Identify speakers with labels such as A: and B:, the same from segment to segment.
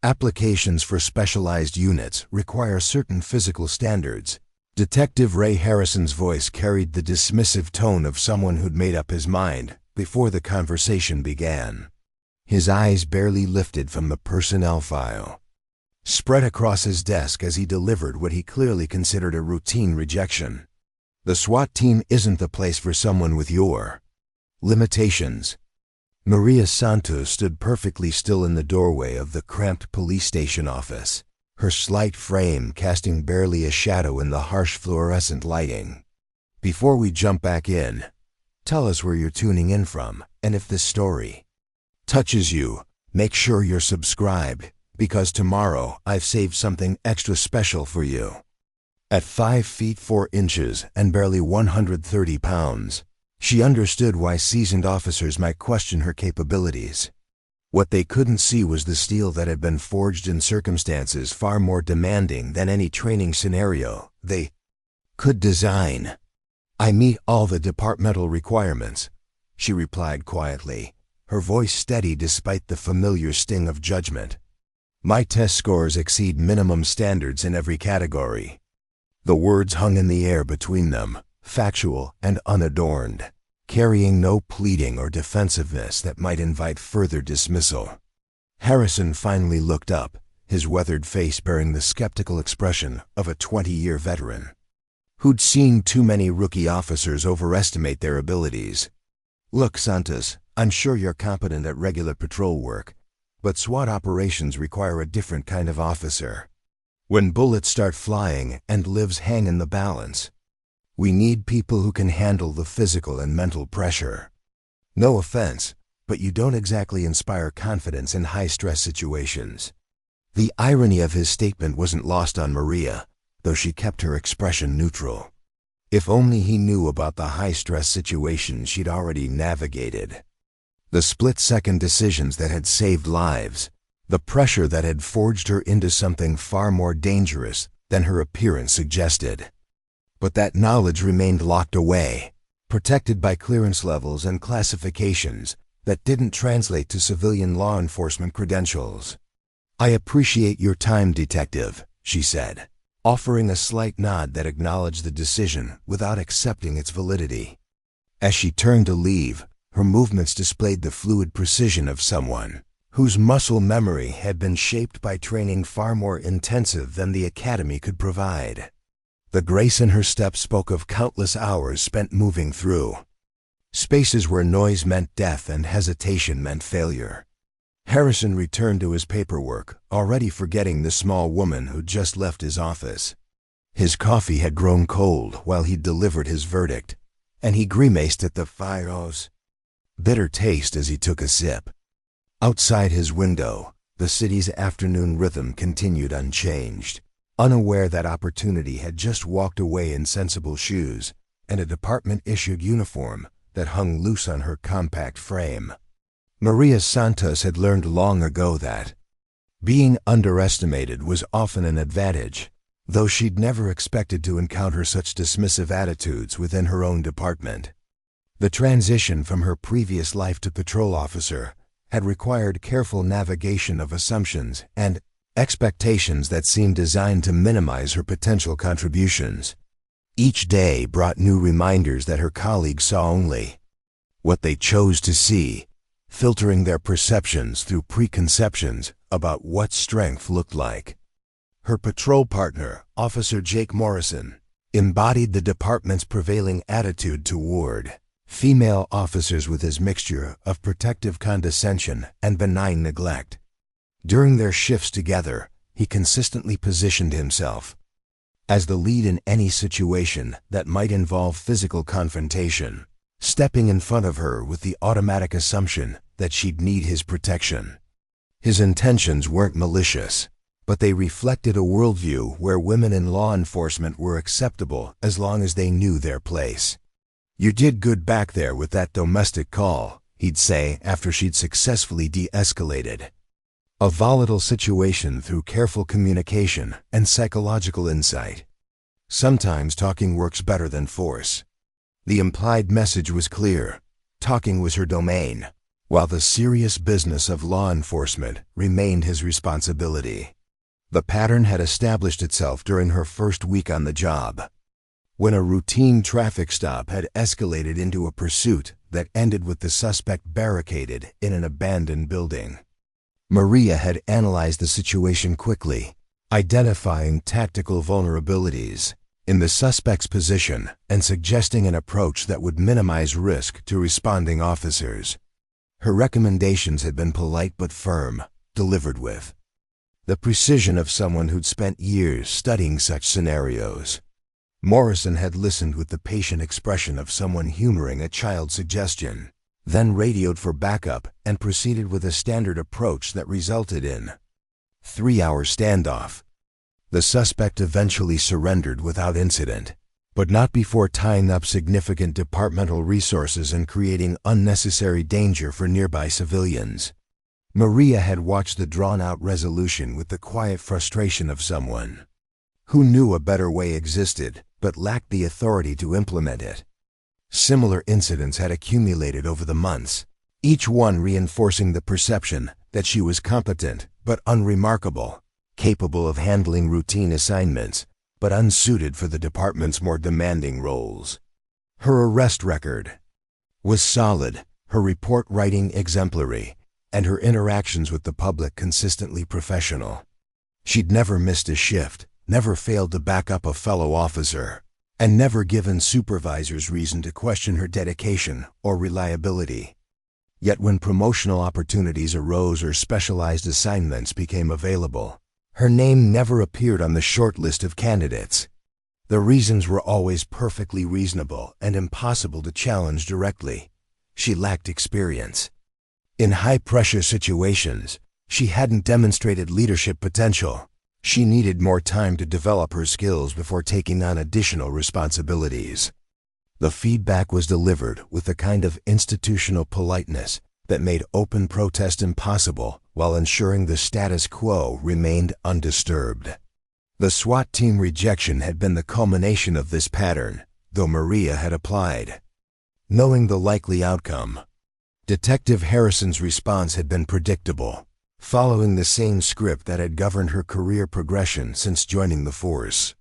A: Applications for specialized units require certain physical standards. Detective Ray Harrison's voice carried the dismissive tone of someone who'd made up his mind before the conversation began. His eyes barely lifted from the personnel file, spread across his desk as he delivered what he clearly considered a routine rejection. The SWAT team isn't the place for someone with your limitations. Maria Santos stood perfectly still in the doorway of the cramped police station office, her slight frame casting barely a shadow in the harsh fluorescent lighting. Before we jump back in, tell us where you're tuning in from, and if this story touches you, make sure you're subscribed, because tomorrow I've saved something extra special for you. At 5 feet 4 inches and barely 130 pounds, she understood why seasoned officers might question her capabilities. What they couldn't see was the steel that had been forged in circumstances far more demanding than any training scenario they could design. "I meet all the departmental requirements," she replied quietly, her voice steady despite the familiar sting of judgment. "My test scores exceed minimum standards in every category." The words hung in the air between them, factual and unadorned, carrying no pleading or defensiveness that might invite further dismissal. Harrison finally looked up, his weathered face bearing the skeptical expression of a 20-year veteran who'd seen too many rookie officers overestimate their abilities. "Look, Santos, I'm sure you're competent at regular patrol work, but SWAT operations require a different kind of officer. When bullets start flying and lives hang in the balance, we need people who can handle the physical and mental pressure. No offense, but you don't exactly inspire confidence in high-stress situations." The irony of his statement wasn't lost on Maria, though she kept her expression neutral. If only he knew about the high-stress situations she'd already navigated. The split-second decisions that had saved lives, the pressure that had forged her into something far more dangerous than her appearance suggested. But that knowledge remained locked away, protected by clearance levels and classifications that didn't translate to civilian law enforcement credentials. "I appreciate your time, Detective," she said, offering a slight nod that acknowledged the decision without accepting its validity. As she turned to leave, her movements displayed the fluid precision of someone whose muscle memory had been shaped by training far more intensive than the academy could provide. The grace in her step spoke of countless hours spent moving through spaces where noise meant death and hesitation meant failure. Harrison returned to his paperwork, already forgetting the small woman who'd just left his office. His coffee had grown cold while he delivered his verdict, and he grimaced at the fire's bitter taste as he took a sip. Outside his window, the city's afternoon rhythm continued unchanged, unaware that opportunity had just walked away in sensible shoes and a department-issued uniform that hung loose on her compact frame. Maria Santos had learned long ago that being underestimated was often an advantage, though she'd never expected to encounter such dismissive attitudes within her own department. The transition from her previous life to patrol officer had required careful navigation of assumptions and expectations that seemed designed to minimize her potential contributions. Each day brought new reminders that her colleagues saw only what they chose to see, filtering their perceptions through preconceptions about what strength looked like. Her patrol partner, Officer Jake Morrison, embodied the department's prevailing attitude toward female officers with his mixture of protective condescension and benign neglect. During their shifts together, he consistently positioned himself as the lead in any situation that might involve physical confrontation, stepping in front of her with the automatic assumption that she'd need his protection. His intentions weren't malicious, but they reflected a worldview where women in law enforcement were acceptable as long as they knew their place. "You did good back there with that domestic call," he'd say after she'd successfully de-escalated a volatile situation through careful communication and psychological insight. Sometimes talking works better than force. The implied message was clear. Talking was her domain. while the serious business of law enforcement remained his responsibility. The pattern had established itself during her first week on the job, when a routine traffic stop had escalated into a pursuit that ended with the suspect barricaded in an abandoned building. Maria had analyzed the situation quickly, identifying tactical vulnerabilities in the suspect's position and suggesting an approach that would minimize risk to responding officers. Her recommendations had been polite but firm, delivered with the precision of someone who'd spent years studying such scenarios. Morrison had listened with the patient expression of someone humoring a child's suggestion, then radioed for backup and proceeded with a standard approach that resulted in 3-hour standoff. The suspect eventually surrendered without incident, but not before tying up significant departmental resources and creating unnecessary danger for nearby civilians. Maria had watched the drawn-out resolution with the quiet frustration of someone who knew a better way existed but lacked the authority to implement it. Similar incidents had accumulated over the months, each one reinforcing the perception that she was competent but unremarkable, capable of handling routine assignments, but unsuited for the department's more demanding roles. Her arrest record was solid, her report writing exemplary, and her interactions with the public consistently professional. She'd never missed a shift, never failed to back up a fellow officer, and never given supervisors reason to question her dedication or reliability. Yet when promotional opportunities arose or specialized assignments became available, her name never appeared on the short list of candidates. The reasons were always perfectly reasonable and impossible to challenge directly. She lacked experience. In high-pressure situations, she hadn't demonstrated leadership potential. She needed more time to develop her skills before taking on additional responsibilities. The feedback was delivered with a kind of institutional politeness that made open protest impossible while ensuring the status quo remained undisturbed. The SWAT team rejection had been the culmination of this pattern, though Maria had applied, knowing the likely outcome. Detective Harrison's response had been predictable, following the same script that had governed her career progression since joining the force.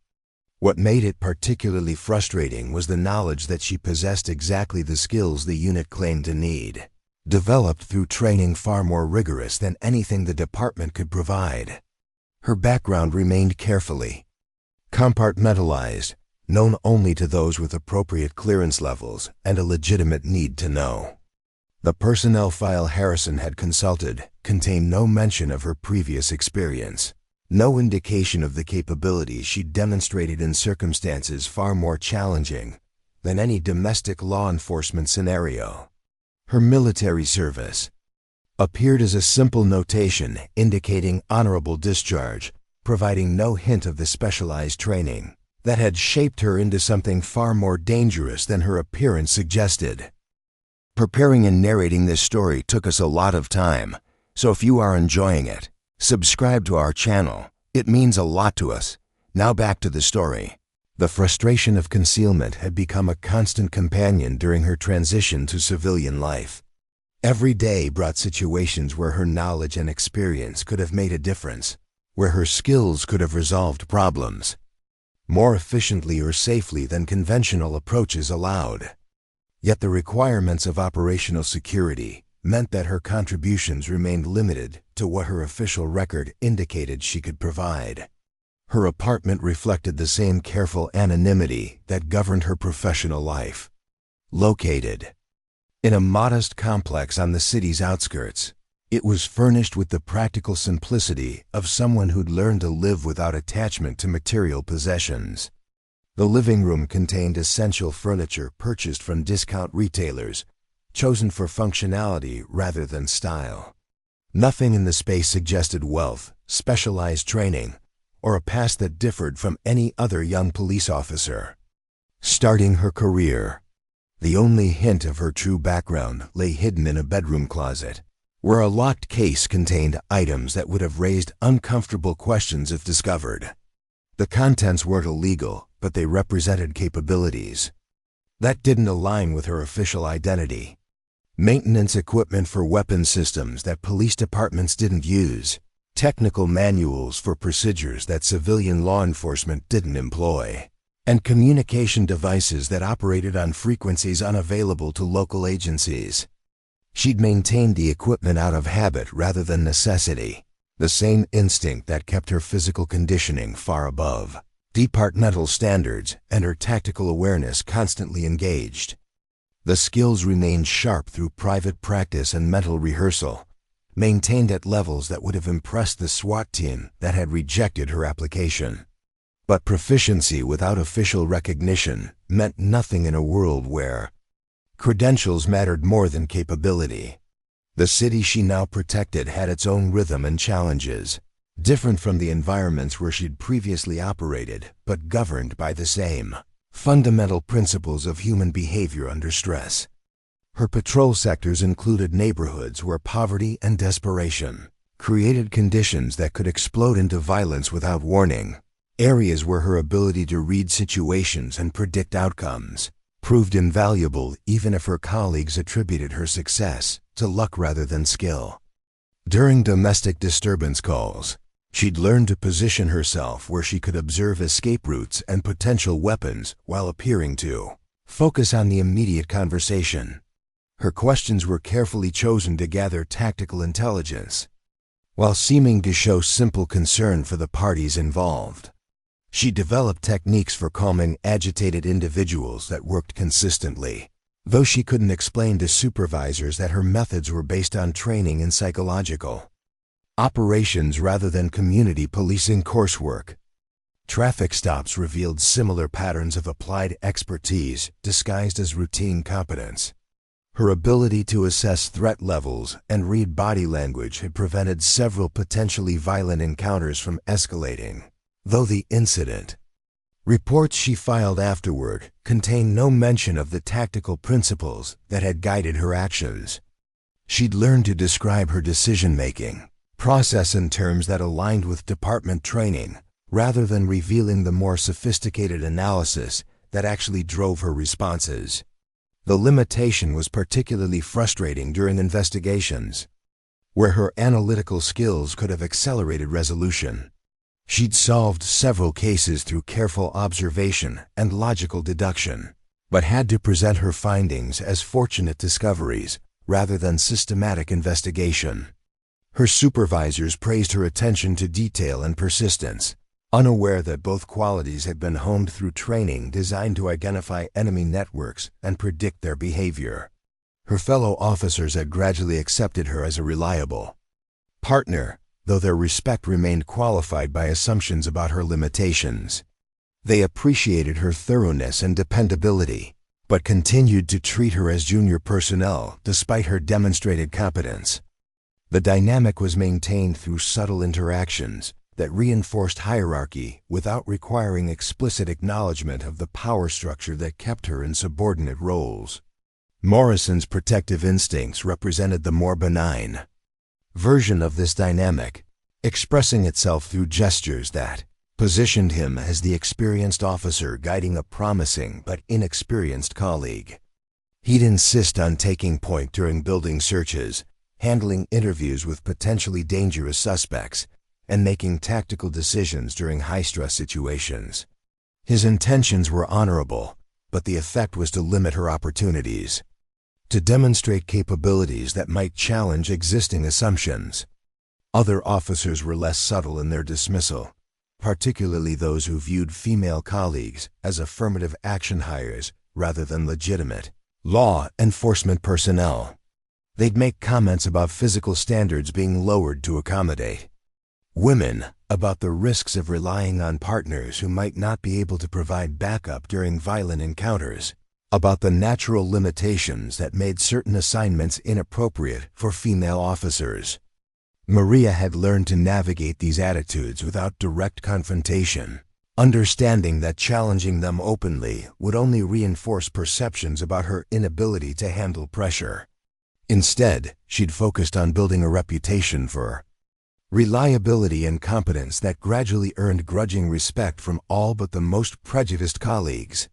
A: What made it particularly frustrating was the knowledge that she possessed exactly the skills the unit claimed to need, developed through training far more rigorous than anything the department could provide. Her background remained carefully compartmentalized, known only to those with appropriate clearance levels and a legitimate need to know. The personnel file Harrison had consulted contained no mention of her previous experience, no indication of the capabilities she demonstrated in circumstances far more challenging than any domestic law enforcement scenario. Her military service appeared as a simple notation indicating honorable discharge, providing no hint of the specialized training that had shaped her into something far more dangerous than her appearance suggested. Preparing and narrating this story took us a lot of time, so if you are enjoying it, subscribe to our channel. It means a lot to us. Now back to the story. The frustration of concealment had become a constant companion during her transition to civilian life. Every day brought situations where her knowledge and experience could have made a difference, where her skills could have resolved problems more efficiently or safely than conventional approaches allowed. Yet the requirements of operational security meant that her contributions remained limited to what her official record indicated she could provide. Her apartment reflected the same careful anonymity that governed her professional life. Located in a modest complex on the city's outskirts, it was furnished with the practical simplicity of someone who'd learned to live without attachment to material possessions. The living room contained essential furniture purchased from discount retailers, chosen for functionality rather than style. Nothing in the space suggested wealth, specialized training, or a past that differed from any other young police officer. Starting her career, the only hint of her true background lay hidden in a bedroom closet, where a locked case contained items that would have raised uncomfortable questions if discovered. The contents weren't illegal, but they represented capabilities that didn't align with her official identity. Maintenance equipment for weapon systems that police departments didn't use, technical manuals for procedures that civilian law enforcement didn't employ, and communication devices that operated on frequencies unavailable to local agencies. She'd maintained the equipment out of habit rather than necessity, the same instinct that kept her physical conditioning far above departmental standards and her tactical awareness constantly engaged. The skills remained sharp through private practice and mental rehearsal, maintained at levels that would have impressed the SWAT team that had rejected her application. But proficiency without official recognition meant nothing in a world where credentials mattered more than capability. The city she now protected had its own rhythm and challenges, different from the environments where she'd previously operated, but governed by the same fundamental principles of human behavior under stress. Her patrol sectors included neighborhoods where poverty and desperation created conditions that could explode into violence without warning, areas where her ability to read situations and predict outcomes proved invaluable even if her colleagues attributed her success to luck rather than skill. During domestic disturbance calls, she'd learned to position herself where she could observe escape routes and potential weapons while appearing to focus on the immediate conversation. Her questions were carefully chosen to gather tactical intelligence, while seeming to show simple concern for the parties involved. She developed techniques for calming agitated individuals that worked consistently, though she couldn't explain to supervisors that her methods were based on training in psychological operations rather than community policing coursework. Traffic stops revealed similar patterns of applied expertise disguised as routine competence. Her ability to assess threat levels and read body language had prevented several potentially violent encounters from escalating, though the incident reports she filed afterward contained no mention of the tactical principles that had guided her actions. She'd learned to describe her decision-making process in terms that aligned with department training, rather than revealing the more sophisticated analysis that actually drove her responses. The limitation was particularly frustrating during investigations, where her analytical skills could have accelerated resolution. She'd solved several cases through careful observation and logical deduction, but had to present her findings as fortunate discoveries rather than systematic investigation. Her supervisors praised her attention to detail and persistence, unaware that both qualities had been honed through training designed to identify enemy networks and predict their behavior. Her fellow officers had gradually accepted her as a reliable partner, though their respect remained qualified by assumptions about her limitations. They appreciated her thoroughness and dependability, but continued to treat her as junior personnel despite her demonstrated competence. The dynamic was maintained through subtle interactions that reinforced hierarchy without requiring explicit acknowledgement of the power structure that kept her in subordinate roles. Morrison's protective instincts represented the more benign version of this dynamic, expressing itself through gestures that positioned him as the experienced officer guiding a promising but inexperienced colleague. He'd insist on taking point during building searches, handling interviews with potentially dangerous suspects, and making tactical decisions during high-stress situations. His intentions were honorable, but the effect was to limit her opportunities, to demonstrate capabilities that might challenge existing assumptions. Other officers were less subtle in their dismissal, particularly those who viewed female colleagues as affirmative action hires rather than legitimate law enforcement personnel. They'd make comments about physical standards being lowered to accommodate women, about the risks of relying on partners who might not be able to provide backup during violent encounters, about the natural limitations that made certain assignments inappropriate for female officers. Maria had learned to navigate these attitudes without direct confrontation, understanding that challenging them openly would only reinforce perceptions about her inability to handle pressure. Instead, she'd focused on building a reputation for reliability and competence that gradually earned grudging respect from all but the most prejudiced colleagues.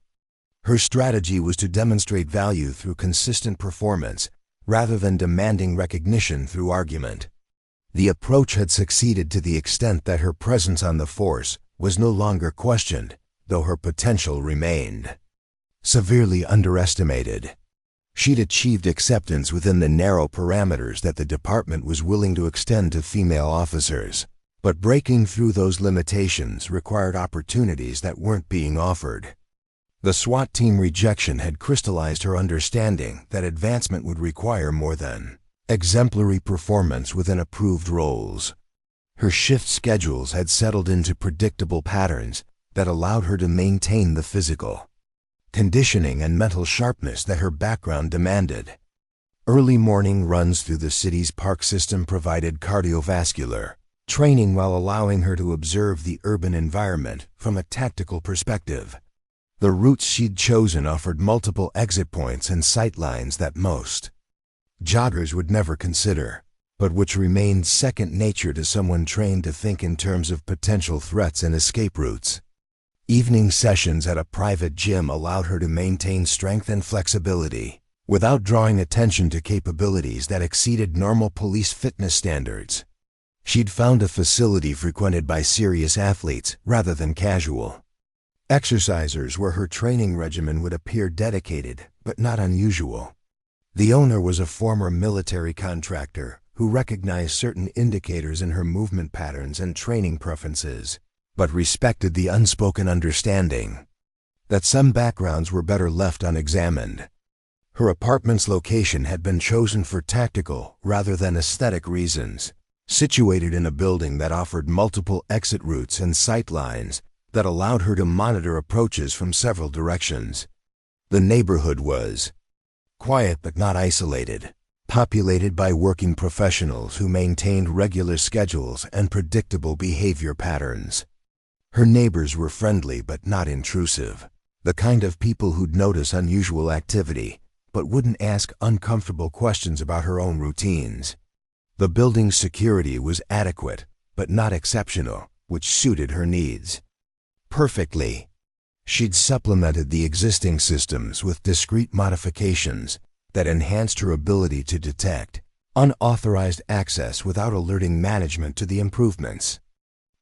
A: Her strategy was to demonstrate value through consistent performance, rather than demanding recognition through argument. The approach had succeeded to the extent that her presence on the force was no longer questioned, though her potential remained. Severely underestimated. She'd achieved acceptance within the narrow parameters that the department was willing to extend to female officers, but breaking through those limitations required opportunities that weren't being offered. The SWAT team rejection had crystallized her understanding that advancement would require more than exemplary performance within approved roles. Her shift schedules had settled into predictable patterns that allowed her to maintain the physical conditioning and mental sharpness that her background demanded. Early morning runs through the city's park system provided cardiovascular training while allowing her to observe the urban environment from a tactical perspective. The routes she'd chosen offered multiple exit points and sight lines that most joggers would never consider, but which remained second nature to someone trained to think in terms of potential threats and escape routes. Evening sessions at a private gym allowed her to maintain strength and flexibility, without drawing attention to capabilities that exceeded normal police fitness standards. She'd found a facility frequented by serious athletes rather than casual exercisers where her training regimen would appear dedicated but not unusual. The owner was a former military contractor who recognized certain indicators in her movement patterns and training preferences, but respected the unspoken understanding that some backgrounds were better left unexamined. Her apartment's location had been chosen for tactical rather than aesthetic reasons, situated in a building that offered multiple exit routes and sight lines that allowed her to monitor approaches from several directions. The neighborhood was quiet but not isolated, populated by working professionals who maintained regular schedules and predictable behavior patterns. Her neighbors were friendly but not intrusive, the kind of people who'd notice unusual activity but wouldn't ask uncomfortable questions about her own routines. The building's security was adequate but not exceptional, which suited her needs perfectly. She'd supplemented the existing systems with discrete modifications that enhanced her ability to detect unauthorized access without alerting management to the improvements.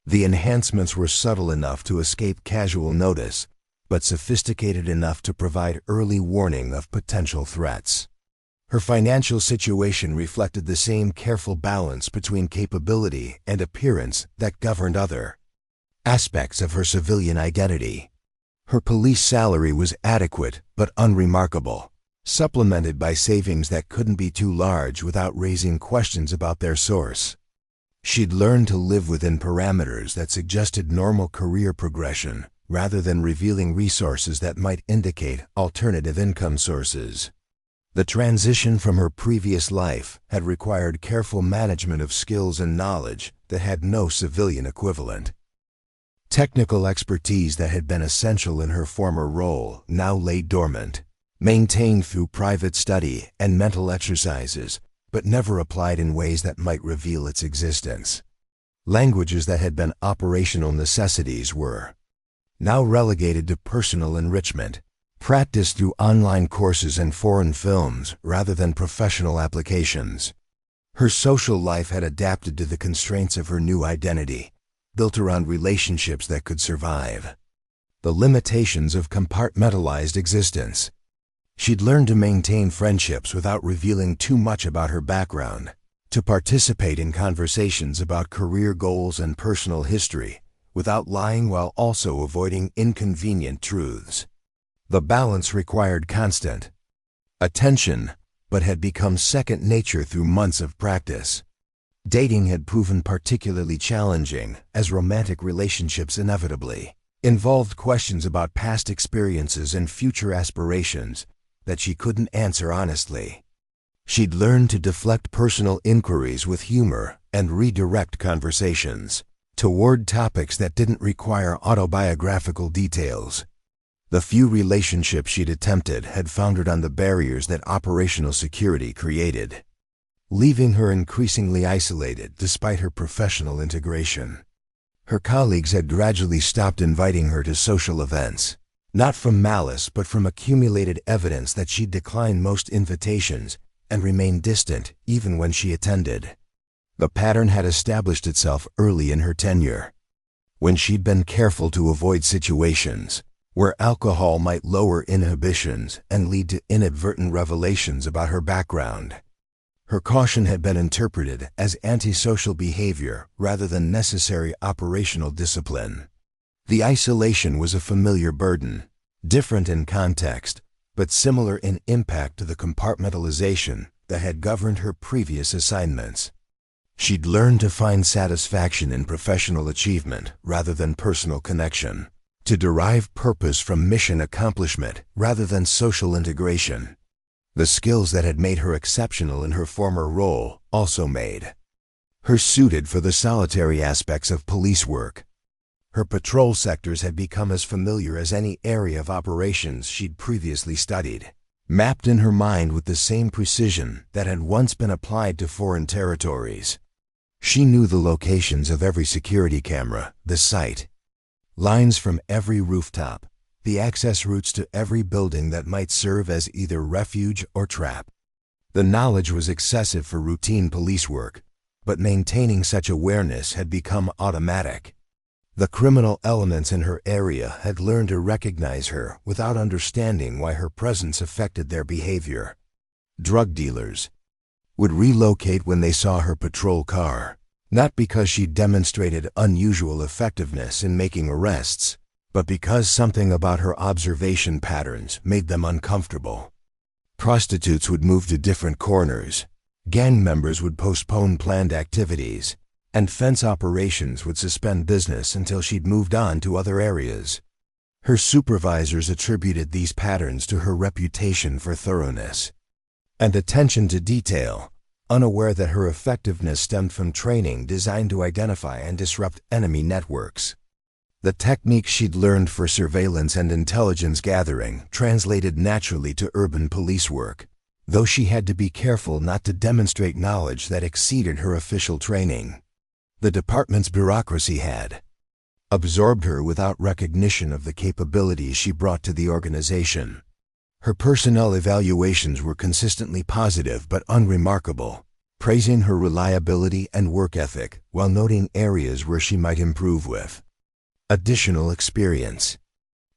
A: The enhancements were subtle enough to escape casual notice, but sophisticated enough to provide early warning of potential threats. Her financial situation reflected the same careful balance between capability and appearance that governed other aspects of her civilian identity. Her police salary was adequate but unremarkable, supplemented by savings that couldn't be too large without raising questions about their source. She'd learned to live within parameters that suggested normal career progression rather than revealing resources that might indicate alternative income sources. The transition from her previous life had required careful management of skills and knowledge that had no civilian equivalent. Technical expertise that had been essential in her former role now lay dormant, maintained through private study and mental exercises, but never applied in ways that might reveal its existence. Languages that had been operational necessities were now relegated to personal enrichment, practiced through online courses and foreign films rather than professional applications. Her social life had adapted to the constraints of her new identity, built around relationships that could survive the limitations of compartmentalized existence. She'd learned to maintain friendships without revealing too much about her background, to participate in conversations about career goals and personal history without lying while also avoiding inconvenient truths. The balance required constant attention, but had become second nature through months of practice. Dating had proven particularly challenging, as romantic relationships inevitably involved questions about past experiences and future aspirations that she couldn't answer honestly. She'd learned to deflect personal inquiries with humor and redirect conversations toward topics that didn't require autobiographical details. The few relationships she'd attempted had foundered on the barriers that operational security created, leaving her increasingly isolated despite her professional integration. Her colleagues had gradually stopped inviting her to social events, not from malice but from accumulated evidence that she'd declined most invitations and remain distant even when she attended. The pattern had established itself early in her tenure, when she'd been careful to avoid situations where alcohol might lower inhibitions and lead to inadvertent revelations about her background. Her caution had been interpreted as antisocial behavior rather than necessary operational discipline. The isolation was a familiar burden, different in context, but similar in impact to the compartmentalization that had governed her previous assignments. She'd learned to find satisfaction in professional achievement rather than personal connection, to derive purpose from mission accomplishment rather than social integration. The skills that had made her exceptional in her former role also made her suited for the solitary aspects of police work. Her patrol sectors had become as familiar as any area of operations she'd previously studied, mapped in her mind with the same precision that had once been applied to foreign territories. She knew the locations of every security camera, the site lines from every rooftop, the access routes to every building that might serve as either refuge or trap. The knowledge was excessive for routine police work, but maintaining such awareness had become automatic. The criminal elements in her area had learned to recognize her without understanding why her presence affected their behavior. Drug dealers would relocate when they saw her patrol car, not because she demonstrated unusual effectiveness in making arrests, but because something about her observation patterns made them uncomfortable. Prostitutes would move to different corners, gang members would postpone planned activities, and fence operations would suspend business until she'd moved on to other areas. Her supervisors attributed these patterns to her reputation for thoroughness and attention to detail, unaware that her effectiveness stemmed from training designed to identify and disrupt enemy networks. The techniques she'd learned for surveillance and intelligence gathering translated naturally to urban police work, though she had to be careful not to demonstrate knowledge that exceeded her official training. The department's bureaucracy had absorbed her without recognition of the capabilities she brought to the organization. Her personnel evaluations were consistently positive but unremarkable, praising her reliability and work ethic while noting areas where she might improve with additional experience.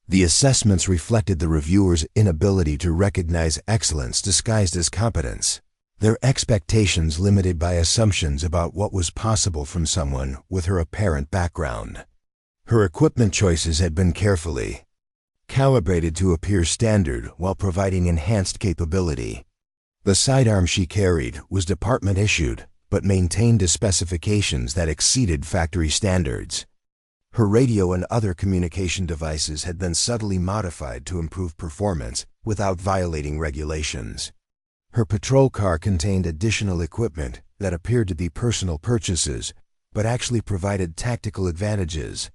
A: The assessments reflected the reviewers' inability to recognize excellence disguised as competence, their expectations limited by assumptions about what was possible from someone with her apparent background. Her equipment choices had been carefully calibrated to appear standard while providing enhanced capability. The sidearm she carried was department issued, but maintained to specifications that exceeded factory standards. Her radio and other communication devices had been subtly modified to improve performance without violating regulations. Her patrol car contained additional equipment that appeared to be personal purchases, but actually provided tactical advantages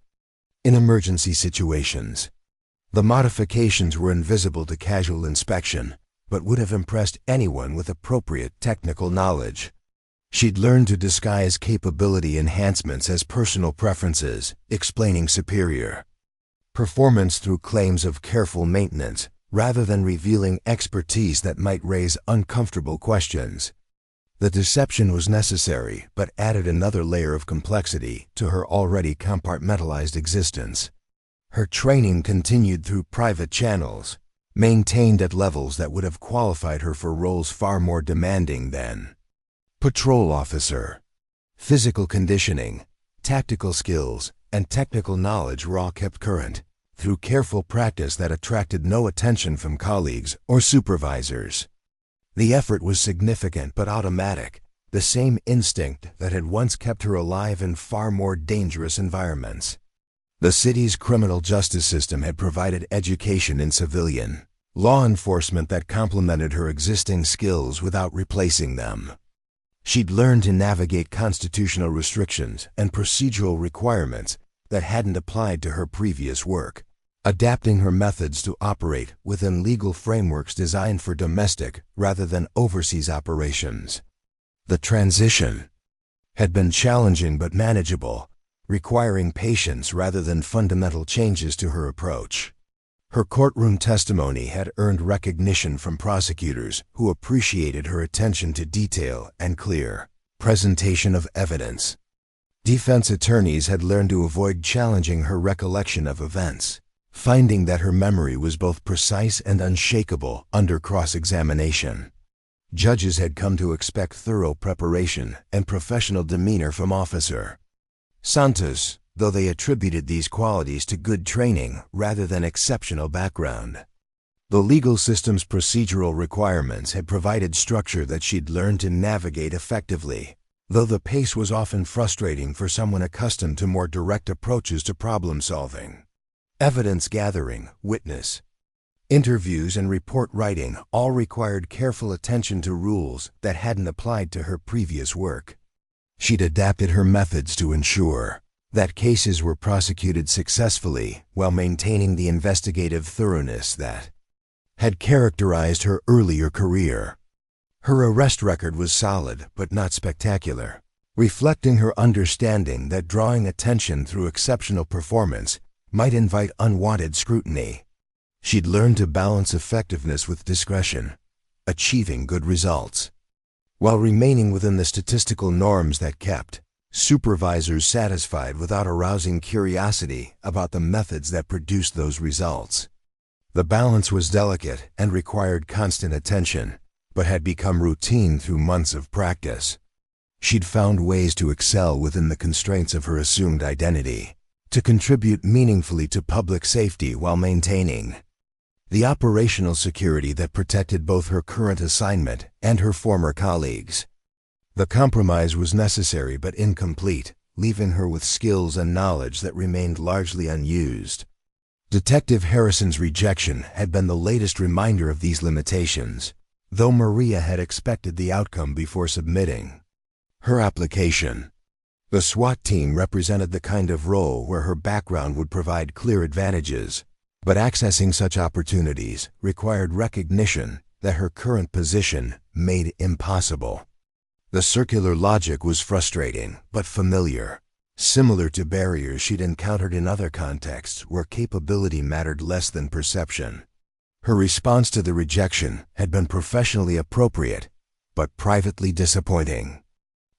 A: in emergency situations. The modifications were invisible to casual inspection, but would have impressed anyone with appropriate technical knowledge. She'd learned to disguise capability enhancements as personal preferences, explaining superior performance through claims of careful maintenance, rather than revealing expertise that might raise uncomfortable questions. The deception was necessary, but added another layer of complexity to her already compartmentalized existence. Her training continued through private channels, maintained at levels that would have qualified her for roles far more demanding than patrol officer. Physical conditioning, tactical skills, and technical knowledge were all kept current, through careful practice that attracted no attention from colleagues or supervisors. The effort was significant but automatic, the same instinct that had once kept her alive in far more dangerous environments. The city's criminal justice system had provided education in civilian law enforcement that complemented her existing skills without replacing them. She'd learned to navigate constitutional restrictions and procedural requirements that hadn't applied to her previous work, adapting her methods to operate within legal frameworks designed for domestic rather than overseas operations. The transition had been challenging but manageable, requiring patience rather than fundamental changes to her approach. Her courtroom testimony had earned recognition from prosecutors who appreciated her attention to detail and clear presentation of evidence. Defense attorneys had learned to avoid challenging her recollection of events, finding that her memory was both precise and unshakable under cross-examination. Judges had come to expect thorough preparation and professional demeanor from Officer Santos, though they attributed these qualities to good training rather than exceptional background. The legal system's procedural requirements had provided structure that she'd learned to navigate effectively, though the pace was often frustrating for someone accustomed to more direct approaches to problem solving. Evidence gathering, witness interviews, and report writing all required careful attention to rules that hadn't applied to her previous work. She'd adapted her methods to ensure that cases were prosecuted successfully while maintaining the investigative thoroughness that had characterized her earlier career. Her arrest record was solid but not spectacular, reflecting her understanding that drawing attention through exceptional performance might invite unwanted scrutiny. She'd learned to balance effectiveness with discretion, achieving good results, while remaining within the statistical norms that kept supervisors satisfied without arousing curiosity about the methods that produced those results. The balance was delicate and required constant attention, but had become routine through months of practice. She'd found ways to excel within the constraints of her assumed identity, to contribute meaningfully to public safety while maintaining the operational security that protected both her current assignment and her former colleagues. The compromise was necessary but incomplete, leaving her with skills and knowledge that remained largely unused. Detective Harrison's rejection had been the latest reminder of these limitations, though Maria had expected the outcome before submitting her application. The SWAT team represented the kind of role where her background would provide clear advantages, but accessing such opportunities required recognition that her current position made impossible. The circular logic was frustrating but familiar, similar to barriers she'd encountered in other contexts where capability mattered less than perception. Her response to the rejection had been professionally appropriate, but privately disappointing.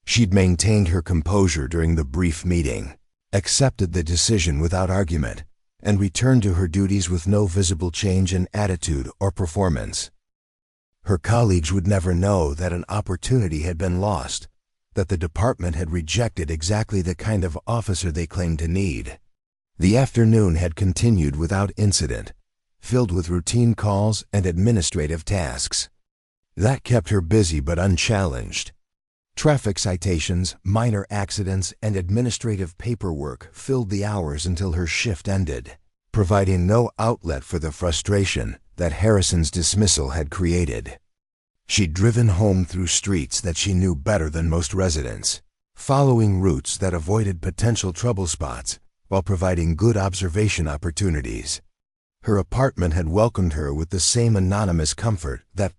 A: She'd maintained her composure during the brief meeting, accepted the decision without argument, and returned to her duties with no visible change in attitude or performance. Her colleagues would never know that an opportunity had been lost, that the department had rejected exactly the kind of officer they claimed to need. The afternoon had continued without incident, filled with routine calls and administrative tasks. That kept her busy but unchallenged. Traffic citations, minor accidents, and administrative paperwork filled the hours until her shift ended, providing no outlet for the frustration that Harrison's dismissal had created. She'd driven home through streets that she knew better than most residents, following routes that avoided potential trouble spots while providing good observation opportunities. Her apartment had welcomed her with the same anonymous comfort that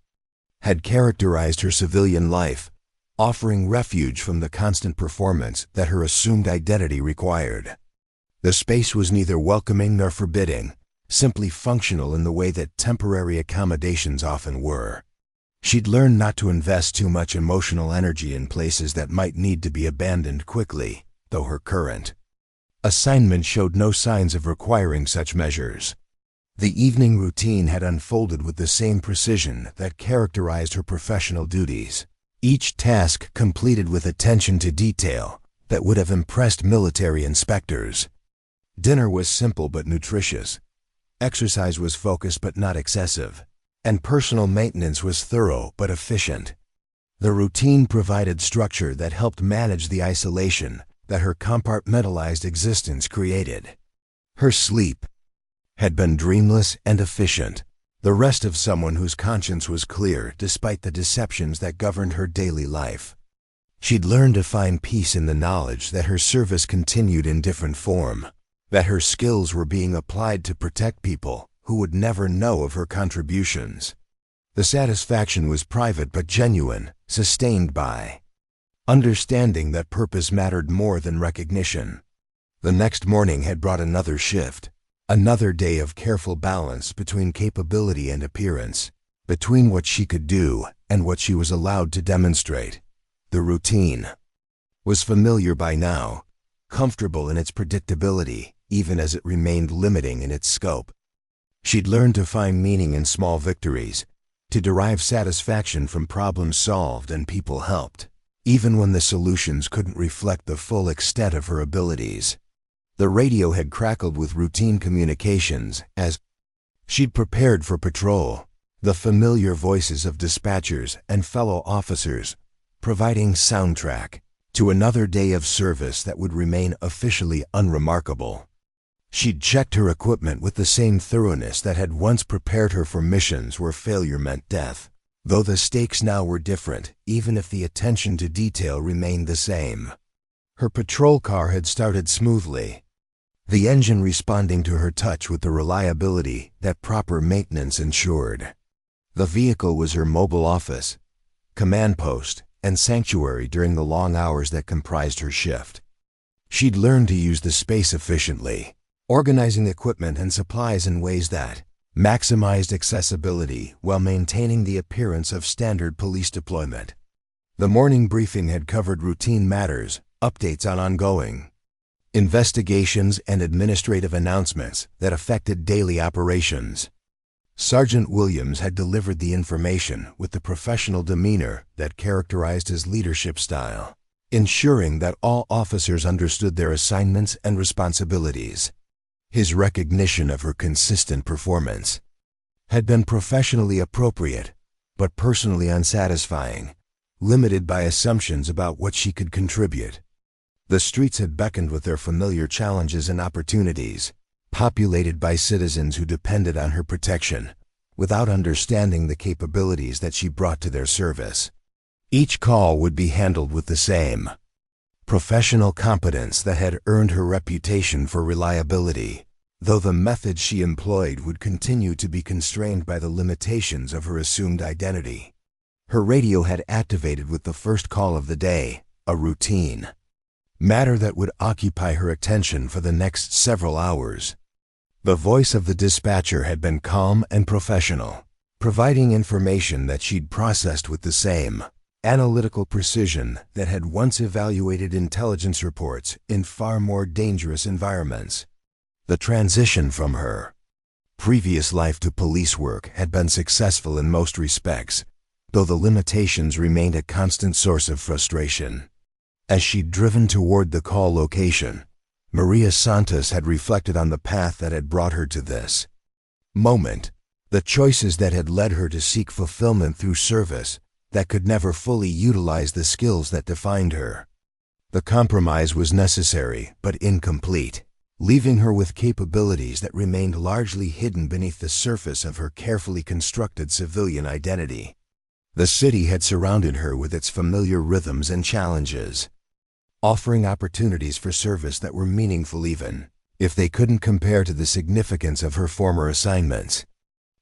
A: had characterized her civilian life, offering refuge from the constant performance that her assumed identity required. The space was neither welcoming nor forbidding, simply functional in the way that temporary accommodations often were. She'd learned not to invest too much emotional energy in places that might need to be abandoned quickly, though her current assignment showed no signs of requiring such measures. The evening routine had unfolded with the same precision that characterized her professional duties, each task completed with attention to detail that would have impressed military inspectors. Dinner was simple but nutritious. Exercise was focused but not excessive, and personal maintenance was thorough but efficient. The routine provided structure that helped manage the isolation that her compartmentalized existence created. Her sleep had been dreamless and efficient, the rest of someone whose conscience was clear despite the deceptions that governed her daily life. She'd learned to find peace in the knowledge that her service continued in different form, that her skills were being applied to protect people who would never know of her contributions. The satisfaction was private but genuine, sustained by understanding that purpose mattered more than recognition. The next morning had brought another shift, Another day of careful balance between capability and appearance, between what she could do and what she was allowed to demonstrate. The routine was familiar by now, comfortable in its predictability, even as it remained limiting in its scope. She'd learned to find meaning in small victories, to derive satisfaction from problems solved and people helped, even when the solutions couldn't reflect the full extent of her abilities. The radio had crackled with routine communications as she'd prepared for patrol, the familiar voices of dispatchers and fellow officers, providing soundtrack to another day of service that would remain officially unremarkable. She'd checked her equipment with the same thoroughness that had once prepared her for missions where failure meant death, though the stakes now were different, even if the attention to detail remained the same. Her patrol car had started smoothly, the engine responding to her touch with the reliability that proper maintenance ensured. The vehicle was her mobile office, command post, and sanctuary during the long hours that comprised her shift. She'd learned to use the space efficiently, organizing equipment and supplies in ways that maximized accessibility while maintaining the appearance of standard police deployment. The morning briefing had covered routine matters, updates on ongoing investigations, and administrative announcements that affected daily operations. Sergeant Williams had delivered the information with the professional demeanor that characterized his leadership style, ensuring that all officers understood their assignments and responsibilities. His recognition of her consistent performance had been professionally appropriate, but personally unsatisfying, limited by assumptions about what she could contribute. The streets had beckoned with their familiar challenges and opportunities, populated by citizens who depended on her protection, without understanding the capabilities that she brought to their service. Each call would be handled with the same professional competence that had earned her reputation for reliability, though the methods she employed would continue to be constrained by the limitations of her assumed identity. Her radio had activated with the first call of the day, a routine matter that would occupy her attention for the next several hours. The voice of the dispatcher had been calm and professional, providing information that she'd processed with the same analytical precision that had once evaluated intelligence reports in far more dangerous environments. The transition from her previous life to police work had been successful in most respects, though the limitations remained a constant source of frustration. As she'd driven toward the call location, Maria Santos had reflected on the path that had brought her to this moment, the choices that had led her to seek fulfillment through service that could never fully utilize the skills that defined her. The compromise was necessary but incomplete, leaving her with capabilities that remained largely hidden beneath the surface of her carefully constructed civilian identity. The city had surrounded her with its familiar rhythms and challenges, offering opportunities for service that were meaningful even if they couldn't compare to the significance of her former assignments.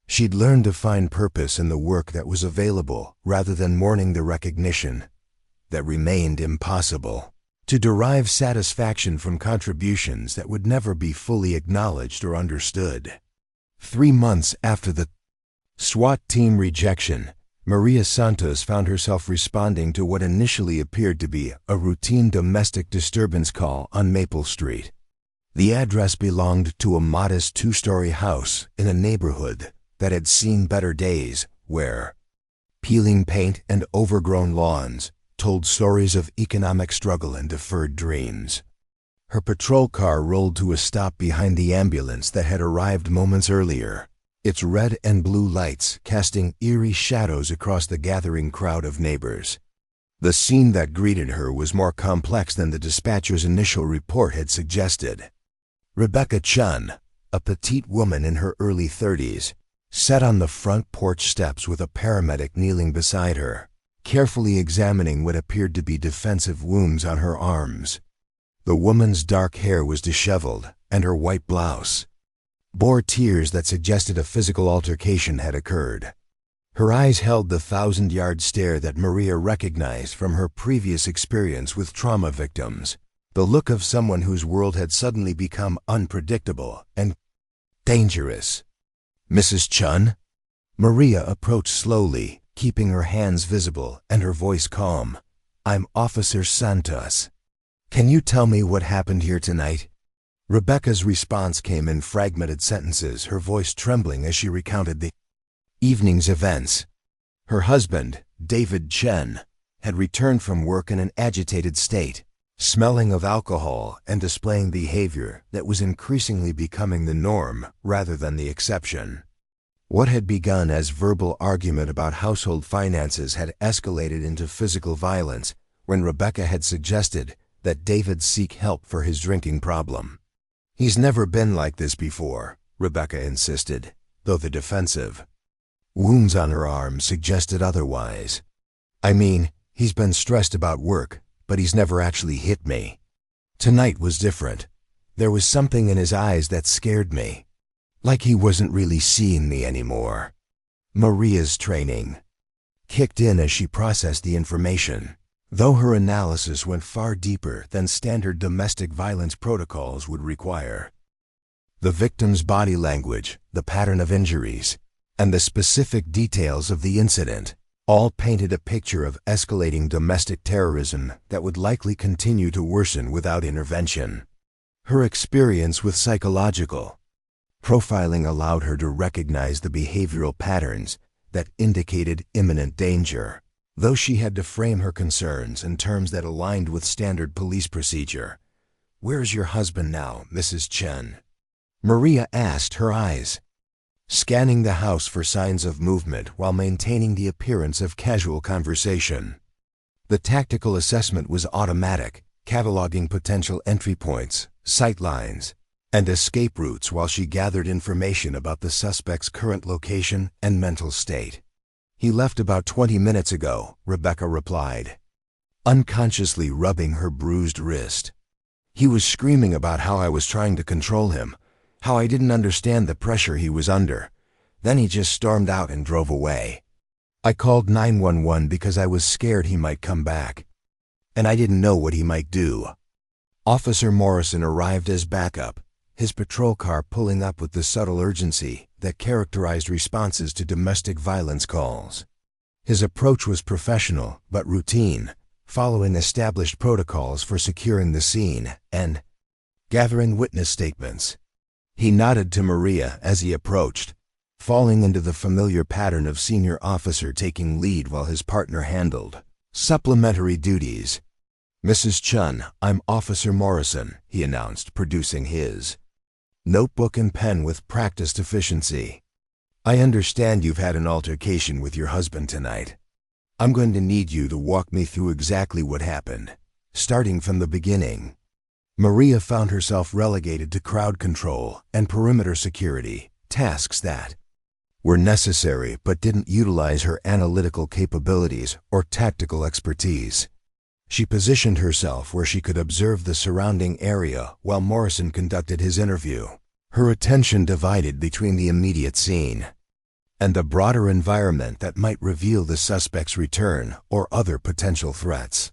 A: She'd learned to find purpose in the work that was available rather than mourning the recognition that remained impossible, to derive satisfaction from contributions that would never be fully acknowledged or understood. 3 months after the SWAT team rejection, Maria Santos found herself responding to what initially appeared to be a routine domestic disturbance call on Maple Street. The address belonged to a modest 2-story house in a neighborhood that had seen better days, where peeling paint and overgrown lawns told stories of economic struggle and deferred dreams. Her patrol car rolled to a stop behind the ambulance that had arrived moments earlier, its red and blue lights casting eerie shadows across the gathering crowd of neighbors. The scene that greeted her was more complex than the dispatcher's initial report had suggested. Rebecca Chun, a petite woman in her early 30s, sat on the front porch steps with a paramedic kneeling beside her, carefully examining what appeared to be defensive wounds on her arms. The woman's dark hair was disheveled, and her white blouse bore tears that suggested a physical altercation had occurred. Her eyes held the 1,000-yard stare that Maria recognized from her previous experience with trauma victims, the look of someone whose world had suddenly become unpredictable and Dangerous. Mrs. Chun? Maria approached slowly, keeping her hands visible and her voice calm. I'm Officer Santos. Can you tell me what happened here tonight? Rebecca's response came in fragmented sentences, her voice trembling as she recounted the evening's events. Her husband, David Chen, had returned from work in an agitated state, smelling of alcohol and displaying behavior that was increasingly becoming the norm rather than the exception. What had begun as verbal argument about household finances had escalated into physical violence when Rebecca had suggested that David seek help for his drinking problem. He's never been like this before, Rebecca insisted, though the defensive wounds on her arm suggested otherwise. I mean, he's been stressed about work, but he's never actually hit me. Tonight was different. There was something in his eyes that scared me. Like he wasn't really seeing me anymore. Maria's training kicked in as she processed the information, though her analysis went far deeper than standard domestic violence protocols would require. The victim's body language, the pattern of injuries, and the specific details of the incident all painted a picture of escalating domestic terrorism that would likely continue to worsen without intervention. Her experience with psychological profiling allowed her to recognize the behavioral patterns that indicated imminent danger, though she had to frame her concerns in terms that aligned with standard police procedure. Where's your husband now, Mrs. Chen? Maria asked, her eyes scanning the house for signs of movement while maintaining the appearance of casual conversation. The tactical assessment was automatic, cataloging potential entry points, sight lines, and escape routes while she gathered information about the suspect's current location and mental state. He left about 20 minutes ago, Rebecca replied, unconsciously rubbing her bruised wrist. He was screaming about how I was trying to control him, how I didn't understand the pressure he was under. Then he just stormed out and drove away. I called 911 because I was scared he might come back, and I didn't know what he might do. Officer Morrison arrived as backup, his patrol car pulling up with the subtle urgency that characterized responses to domestic violence calls. His approach was professional but routine, following established protocols for securing the scene and gathering witness statements. He nodded to Maria as he approached, falling into the familiar pattern of senior officer taking lead while his partner handled supplementary duties. Mrs. Chun, I'm Officer Morrison, he announced, producing his notebook and pen with practiced efficiency. I understand you've had an altercation with your husband tonight. I'm going to need you to walk me through exactly what happened, starting from the beginning. Maria found herself relegated to crowd control and perimeter security, tasks that were necessary but didn't utilize her analytical capabilities or tactical expertise. She positioned herself where she could observe the surrounding area while Morrison conducted his interview, her attention divided between the immediate scene and the broader environment that might reveal the suspect's return or other potential threats.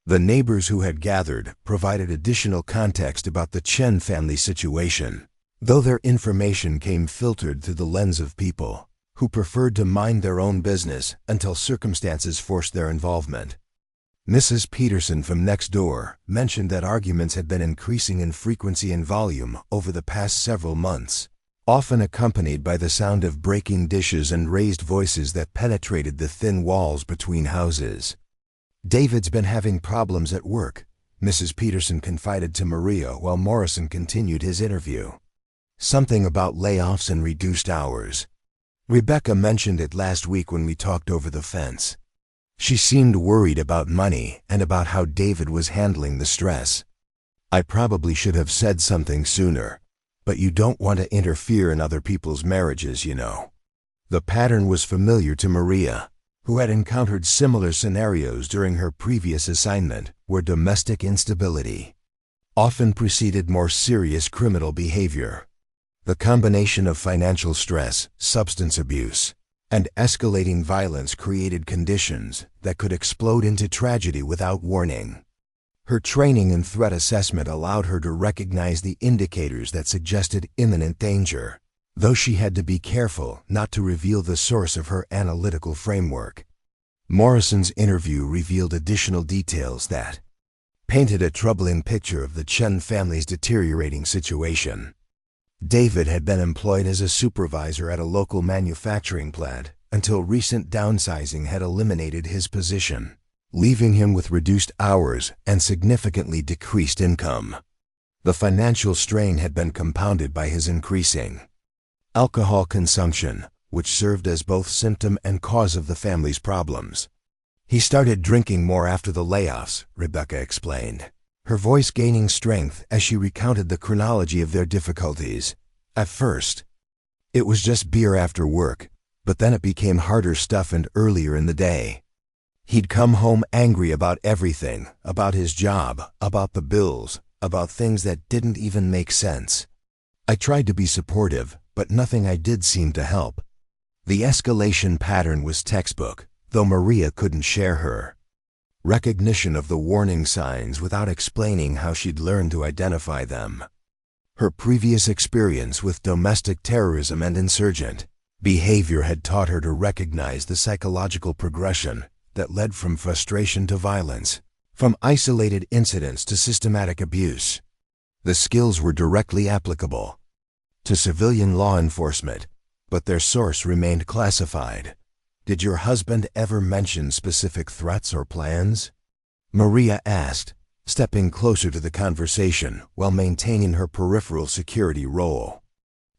A: The neighbors who had gathered provided additional context about the Chen family situation, though their information came filtered through the lens of people who preferred to mind their own business until circumstances forced their involvement. Mrs. Peterson from next door mentioned that arguments had been increasing in frequency and volume over the past several months, often accompanied by the sound of breaking dishes and raised voices that penetrated the thin walls between houses. David's been having problems at work, Mrs. Peterson confided to Maria while Morrison continued his interview. Something about layoffs and reduced hours. Rebecca mentioned it last week when we talked over the fence. She seemed worried about money and about how David was handling the stress. I probably should have said something sooner, but you don't want to interfere in other people's marriages, you know. The pattern was familiar to Maria, who had encountered similar scenarios during her previous assignment, where domestic instability often preceded more serious criminal behavior. The combination of financial stress, substance abuse, and escalating violence created conditions that could explode into tragedy without warning. Her training in threat assessment allowed her to recognize the indicators that suggested imminent danger, though she had to be careful not to reveal the source of her analytical framework. Morrison's interview revealed additional details that painted a troubling picture of the Chun family's deteriorating situation. David had been employed as a supervisor at a local manufacturing plant until recent downsizing had eliminated his position, leaving him with reduced hours and significantly decreased income. The financial strain had been compounded by his increasing alcohol consumption, which served as both symptom and cause of the family's problems. He started drinking more after the layoffs, Rebecca explained, her voice gaining strength as she recounted the chronology of their difficulties. At first, it was just beer after work, but then it became harder stuff and earlier in the day. He'd come home angry about everything, about his job, about the bills, about things that didn't even make sense. I tried to be supportive, but nothing I did seemed to help. The escalation pattern was textbook, though Maria couldn't share her recognition of the warning signs without explaining how she'd learned to identify them. Her previous experience with domestic terrorism and insurgent behavior had taught her to recognize the psychological progression that led from frustration to violence, from isolated incidents to systematic abuse. The skills were directly applicable to civilian law enforcement, but their source remained classified. Did your husband ever mention specific threats or plans? Maria asked, stepping closer to the conversation while maintaining her peripheral security role.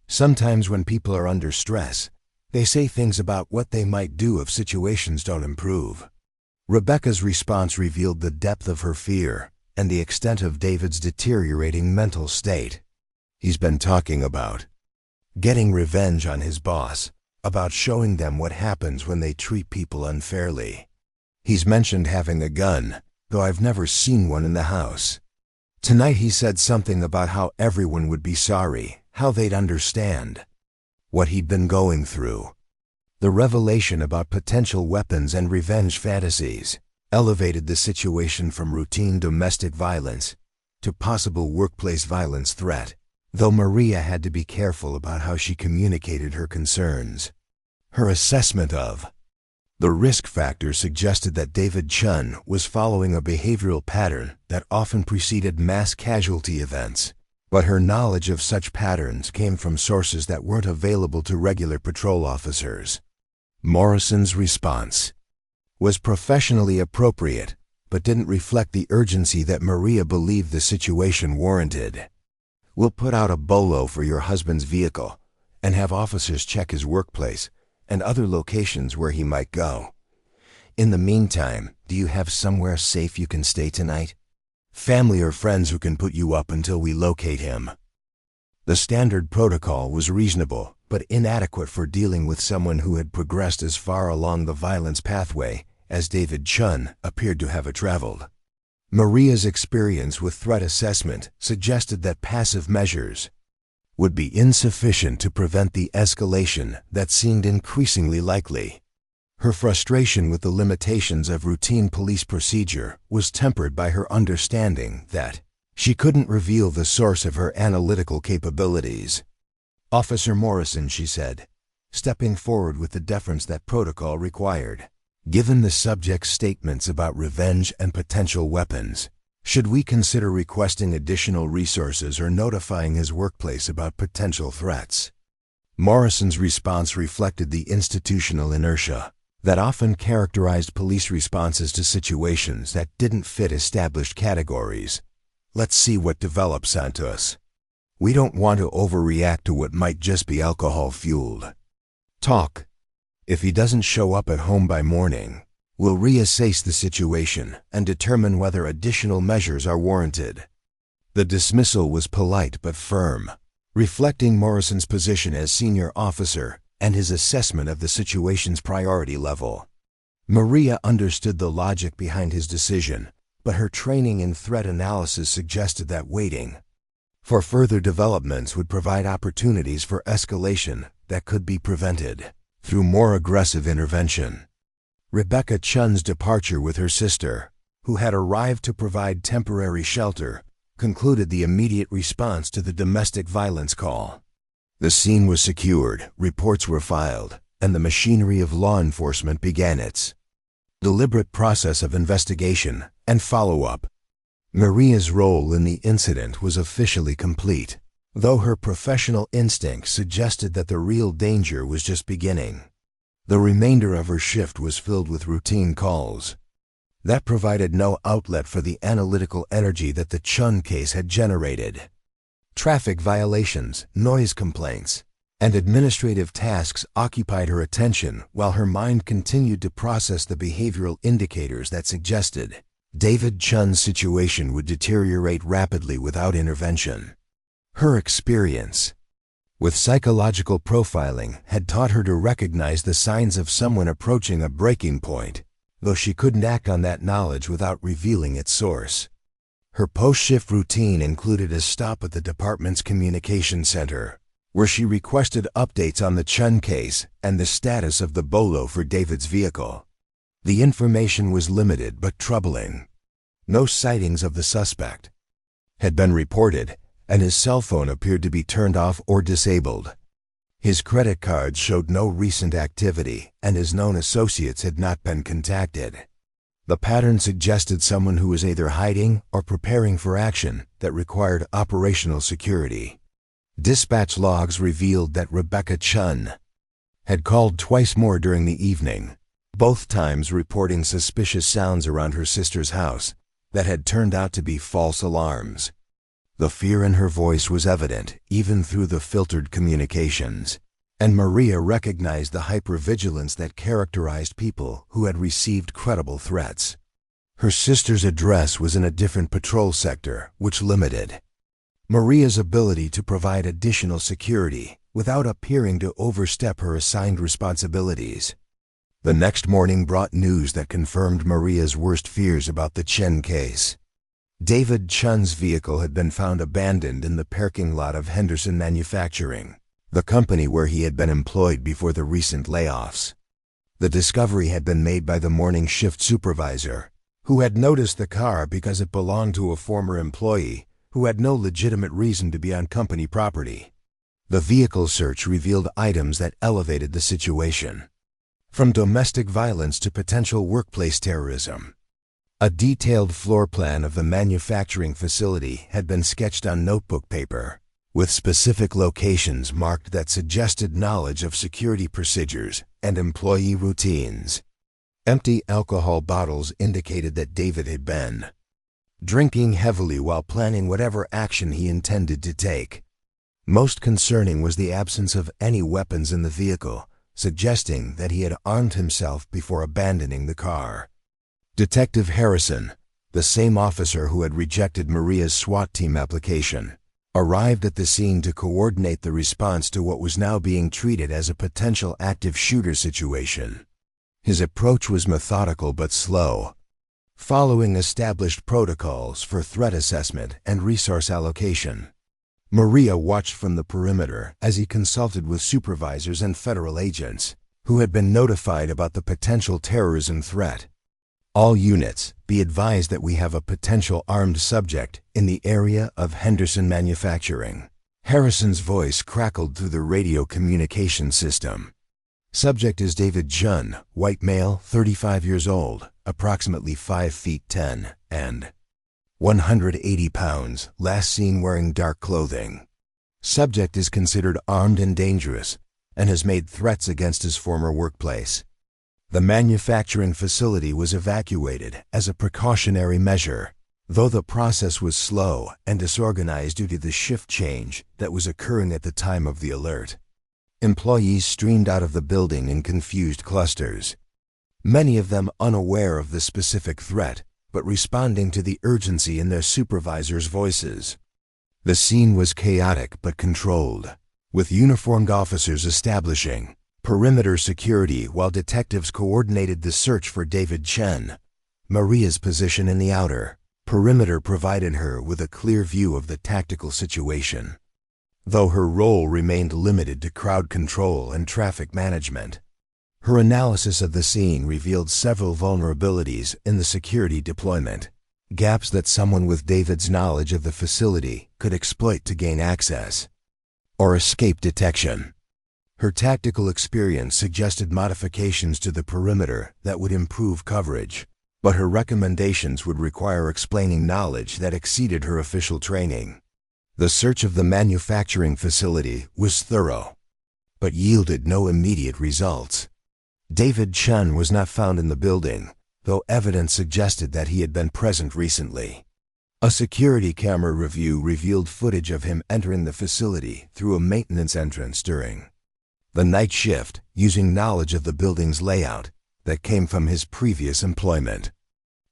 A: Sometimes when people are under stress, they say things about what they might do if situations don't improve. Rebecca's response revealed the depth of her fear and the extent of David's deteriorating mental state. He's been talking about getting revenge on his boss, about showing them what happens when they treat people unfairly. He's mentioned having a gun, though I've never seen one in the house. Tonight he said something about how everyone would be sorry, how they'd understand what he'd been going through. The revelation about potential weapons and revenge fantasies elevated the situation from routine domestic violence to possible workplace violence threat, though Maria had to be careful about how she communicated her concerns. Her assessment of the risk factor suggested that David Chun was following a behavioral pattern that often preceded mass casualty events, but her knowledge of such patterns came from sources that weren't available to regular patrol officers. Morrison's response was professionally appropriate, but didn't reflect the urgency that Maria believed the situation warranted. We'll put out a bolo for your husband's vehicle and have officers check his workplace and other locations where he might go. In the meantime, do you have somewhere safe you can stay tonight? Family or friends who can put you up until we locate him? The standard protocol was reasonable, but inadequate for dealing with someone who had progressed as far along the violence pathway as David Chun appeared to have traveled. Maria's experience with threat assessment suggested that passive measures would be insufficient to prevent the escalation that seemed increasingly likely. Her frustration with the limitations of routine police procedure was tempered by her understanding that she couldn't reveal the source of her analytical capabilities. "Officer Morrison," she said, stepping forward with the deference that protocol required. "Given the subject's statements about revenge and potential weapons, should we consider requesting additional resources or notifying his workplace about potential threats?" Morrison's response reflected the institutional inertia that often characterized police responses to situations that didn't fit established categories. "Let's see what develops, Santos. We don't want to overreact to what might just be alcohol-fueled talk. If he doesn't show up at home by morning, we'll reassess the situation and determine whether additional measures are warranted." The dismissal was polite but firm, reflecting Morrison's position as senior officer and his assessment of the situation's priority level. Maria understood the logic behind his decision, but her training in threat analysis suggested that waiting for further developments would provide opportunities for escalation that could be prevented through more aggressive intervention. Rebecca Chun's departure with her sister, who had arrived to provide temporary shelter, concluded the immediate response to the domestic violence call. The scene was secured, reports were filed, and the machinery of law enforcement began its deliberate process of investigation and follow-up. Maria's role in the incident was officially complete, though her professional instincts suggested that the real danger was just beginning. The remainder of her shift was filled with routine calls that provided no outlet for the analytical energy that the Chun case had generated. Traffic violations, noise complaints, and administrative tasks occupied her attention while her mind continued to process the behavioral indicators that suggested David Chun's situation would deteriorate rapidly without intervention. Her experience with psychological profiling had taught her to recognize the signs of someone approaching a breaking point, though she couldn't act on that knowledge without revealing its source. Her post-shift routine included a stop at the department's communication center, where she requested updates on the Chun case and the status of the bolo for David's vehicle. The information was limited but troubling. No sightings of the suspect had been reported, and his cell phone appeared to be turned off or disabled. His credit cards showed no recent activity, and his known associates had not been contacted. The pattern suggested someone who was either hiding or preparing for action that required operational security. Dispatch logs revealed that Rebecca Chun had called twice more during the evening, both times reporting suspicious sounds around her sister's house that had turned out to be false alarms. The fear in her voice was evident even through the filtered communications, and Maria recognized the hypervigilance that characterized people who had received credible threats. Her sister's address was in a different patrol sector, which limited Maria's ability to provide additional security without appearing to overstep her assigned responsibilities. The next morning brought news that confirmed Maria's worst fears about the Chen case. David Chun's vehicle had been found abandoned in the parking lot of Henderson Manufacturing, the company where he had been employed before the recent layoffs. The discovery had been made by the morning shift supervisor, who had noticed the car because it belonged to a former employee who had no legitimate reason to be on company property. The vehicle search revealed items that elevated the situation, from domestic violence to potential workplace terrorism. A detailed floor plan of the manufacturing facility had been sketched on notebook paper, with specific locations marked that suggested knowledge of security procedures and employee routines. Empty alcohol bottles indicated that David had been drinking heavily while planning whatever action he intended to take. Most concerning was the absence of any weapons in the vehicle, suggesting that he had armed himself before abandoning the car. Detective Harrison, the same officer who had rejected Maria's SWAT team application, arrived at the scene to coordinate the response to what was now being treated as a potential active shooter situation. His approach was methodical but slow, following established protocols for threat assessment and resource allocation. Maria watched from the perimeter as he consulted with supervisors and federal agents who had been notified about the potential terrorism threat. All units, be advised that we have a potential armed subject in the area of Henderson Manufacturing. Harrison's voice crackled through the radio communication system. Subject is David Chun, white male, 35 years old, approximately 5 feet 10 and 180 pounds, last seen wearing dark clothing. Subject is considered armed and dangerous and has made threats against his former workplace. The manufacturing facility was evacuated as a precautionary measure, though the process was slow and disorganized due to the shift change that was occurring at the time of the alert. Employees streamed out of the building in confused clusters, many of them unaware of the specific threat, but responding to the urgency in their supervisors' voices. The scene was chaotic but controlled, with uniformed officers establishing perimeter security while detectives coordinated the search for David Chen. Maria's position in the outer perimeter provided her with a clear view of the tactical situation, though her role remained limited to crowd control and traffic management. Her analysis of the scene revealed several vulnerabilities in the security deployment, gaps that someone with David's knowledge of the facility could exploit to gain access, or escape detection. Her tactical experience suggested modifications to the perimeter that would improve coverage, but her recommendations would require explaining knowledge that exceeded her official training. The search of the manufacturing facility was thorough, but yielded no immediate results. David Chun was not found in the building, though evidence suggested that he had been present recently. A security camera review revealed footage of him entering the facility through a maintenance entrance during the night shift, using knowledge of the building's layout that came from his previous employment.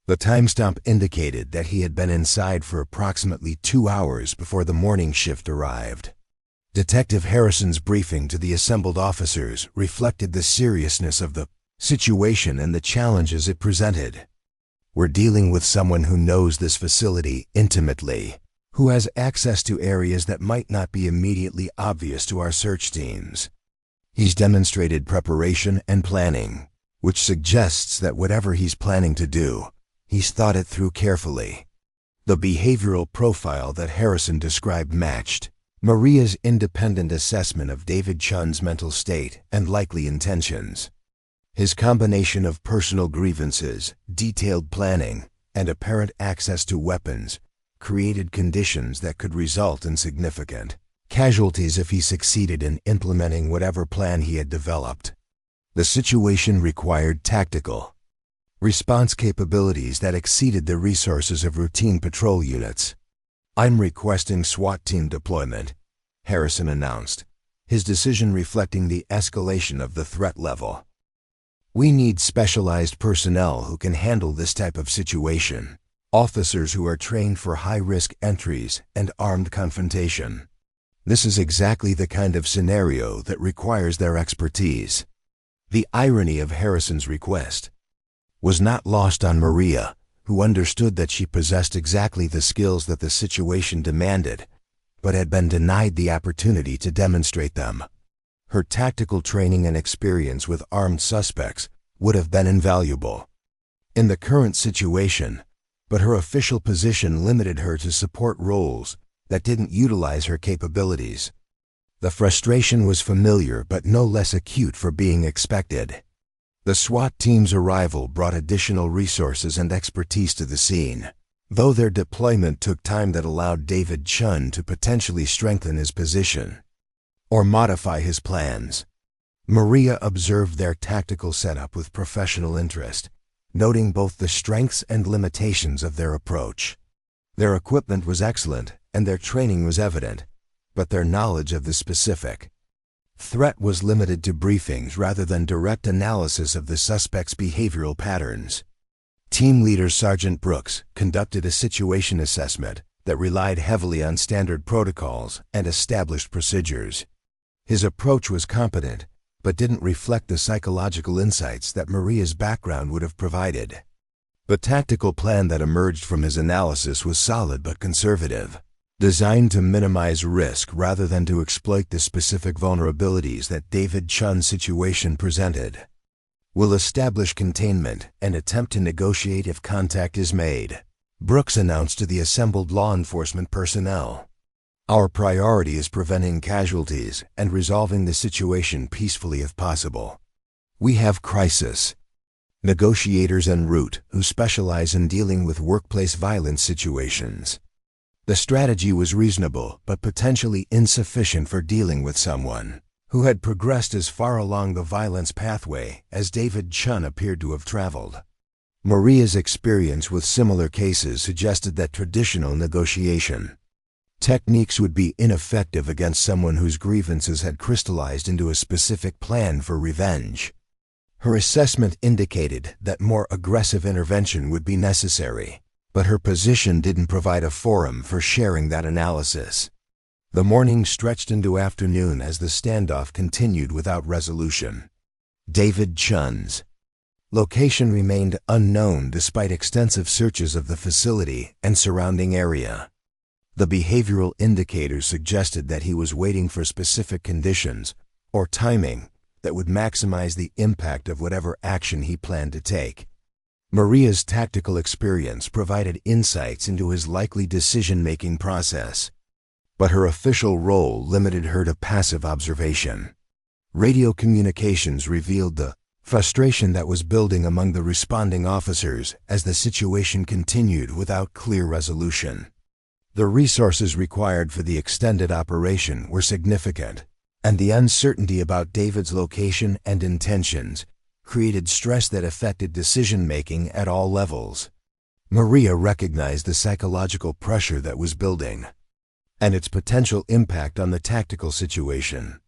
A: The timestamp indicated that he had been inside for approximately 2 hours before the morning shift arrived. Detective Harrison's briefing to the assembled officers reflected the seriousness of the situation and the challenges it presented. "We're dealing with someone who knows this facility intimately, who has access to areas that might not be immediately obvious to our search teams. He's demonstrated preparation and planning, which suggests that whatever he's planning to do, he's thought it through carefully." The behavioral profile that Harrison described matched Maria's independent assessment of David Chun's mental state and likely intentions. His combination of personal grievances, detailed planning, and apparent access to weapons created conditions that could result in significant casualties if he succeeded in implementing whatever plan he had developed. The situation required tactical response capabilities that exceeded the resources of routine patrol units. "I'm requesting SWAT team deployment," Harrison announced, his decision reflecting the escalation of the threat level. "We need specialized personnel who can handle this type of situation, officers who are trained for high-risk entries and armed confrontation. This is exactly the kind of scenario that requires their expertise." The irony of Harrison's request was not lost on Maria, who understood that she possessed exactly the skills that the situation demanded, but had been denied the opportunity to demonstrate them. Her tactical training and experience with armed suspects would have been invaluable in the current situation, but her official position limited her to support roles that didn't utilize her capabilities. The frustration was familiar but no less acute for being expected. The SWAT team's arrival brought additional resources and expertise to the scene, though their deployment took time that allowed David Chun to potentially strengthen his position or modify his plans. Maria observed their tactical setup with professional interest, noting both the strengths and limitations of their approach. Their equipment was excellent and their training was evident, but their knowledge of the specific threat was limited to briefings rather than direct analysis of the suspect's behavioral patterns. Team leader Sergeant Brooks conducted a situation assessment that relied heavily on standard protocols and established procedures. His approach was competent, but didn't reflect the psychological insights that Maria's background would have provided. The tactical plan that emerged from his analysis was solid but conservative, designed to minimize risk rather than to exploit the specific vulnerabilities that David Chun's situation presented. "We'll establish containment and attempt to negotiate if contact is made," Brooks announced to the assembled law enforcement personnel. "Our priority is preventing casualties and resolving the situation peacefully if possible. We have crisis negotiators en route who specialize in dealing with workplace violence situations." The strategy was reasonable but potentially insufficient for dealing with someone who had progressed as far along the violence pathway as David Chun appeared to have traveled. Maria's experience with similar cases suggested that traditional negotiation techniques would be ineffective against someone whose grievances had crystallized into a specific plan for revenge. Her assessment indicated that more aggressive intervention would be necessary, but her position didn't provide a forum for sharing that analysis. The morning stretched into afternoon as the standoff continued without resolution. David Chun's location remained unknown despite extensive searches of the facility and surrounding area. The behavioral indicators suggested that he was waiting for specific conditions or timing that would maximize the impact of whatever action he planned to take. Maria's tactical experience provided insights into his likely decision-making process, but her official role limited her to passive observation. Radio communications revealed the frustration that was building among the responding officers as the situation continued without clear resolution. The resources required for the extended operation were significant, and the uncertainty about David's location and intentions created stress that affected decision-making at all levels. Maria recognized the psychological pressure that was building, and its potential impact on the tactical situation.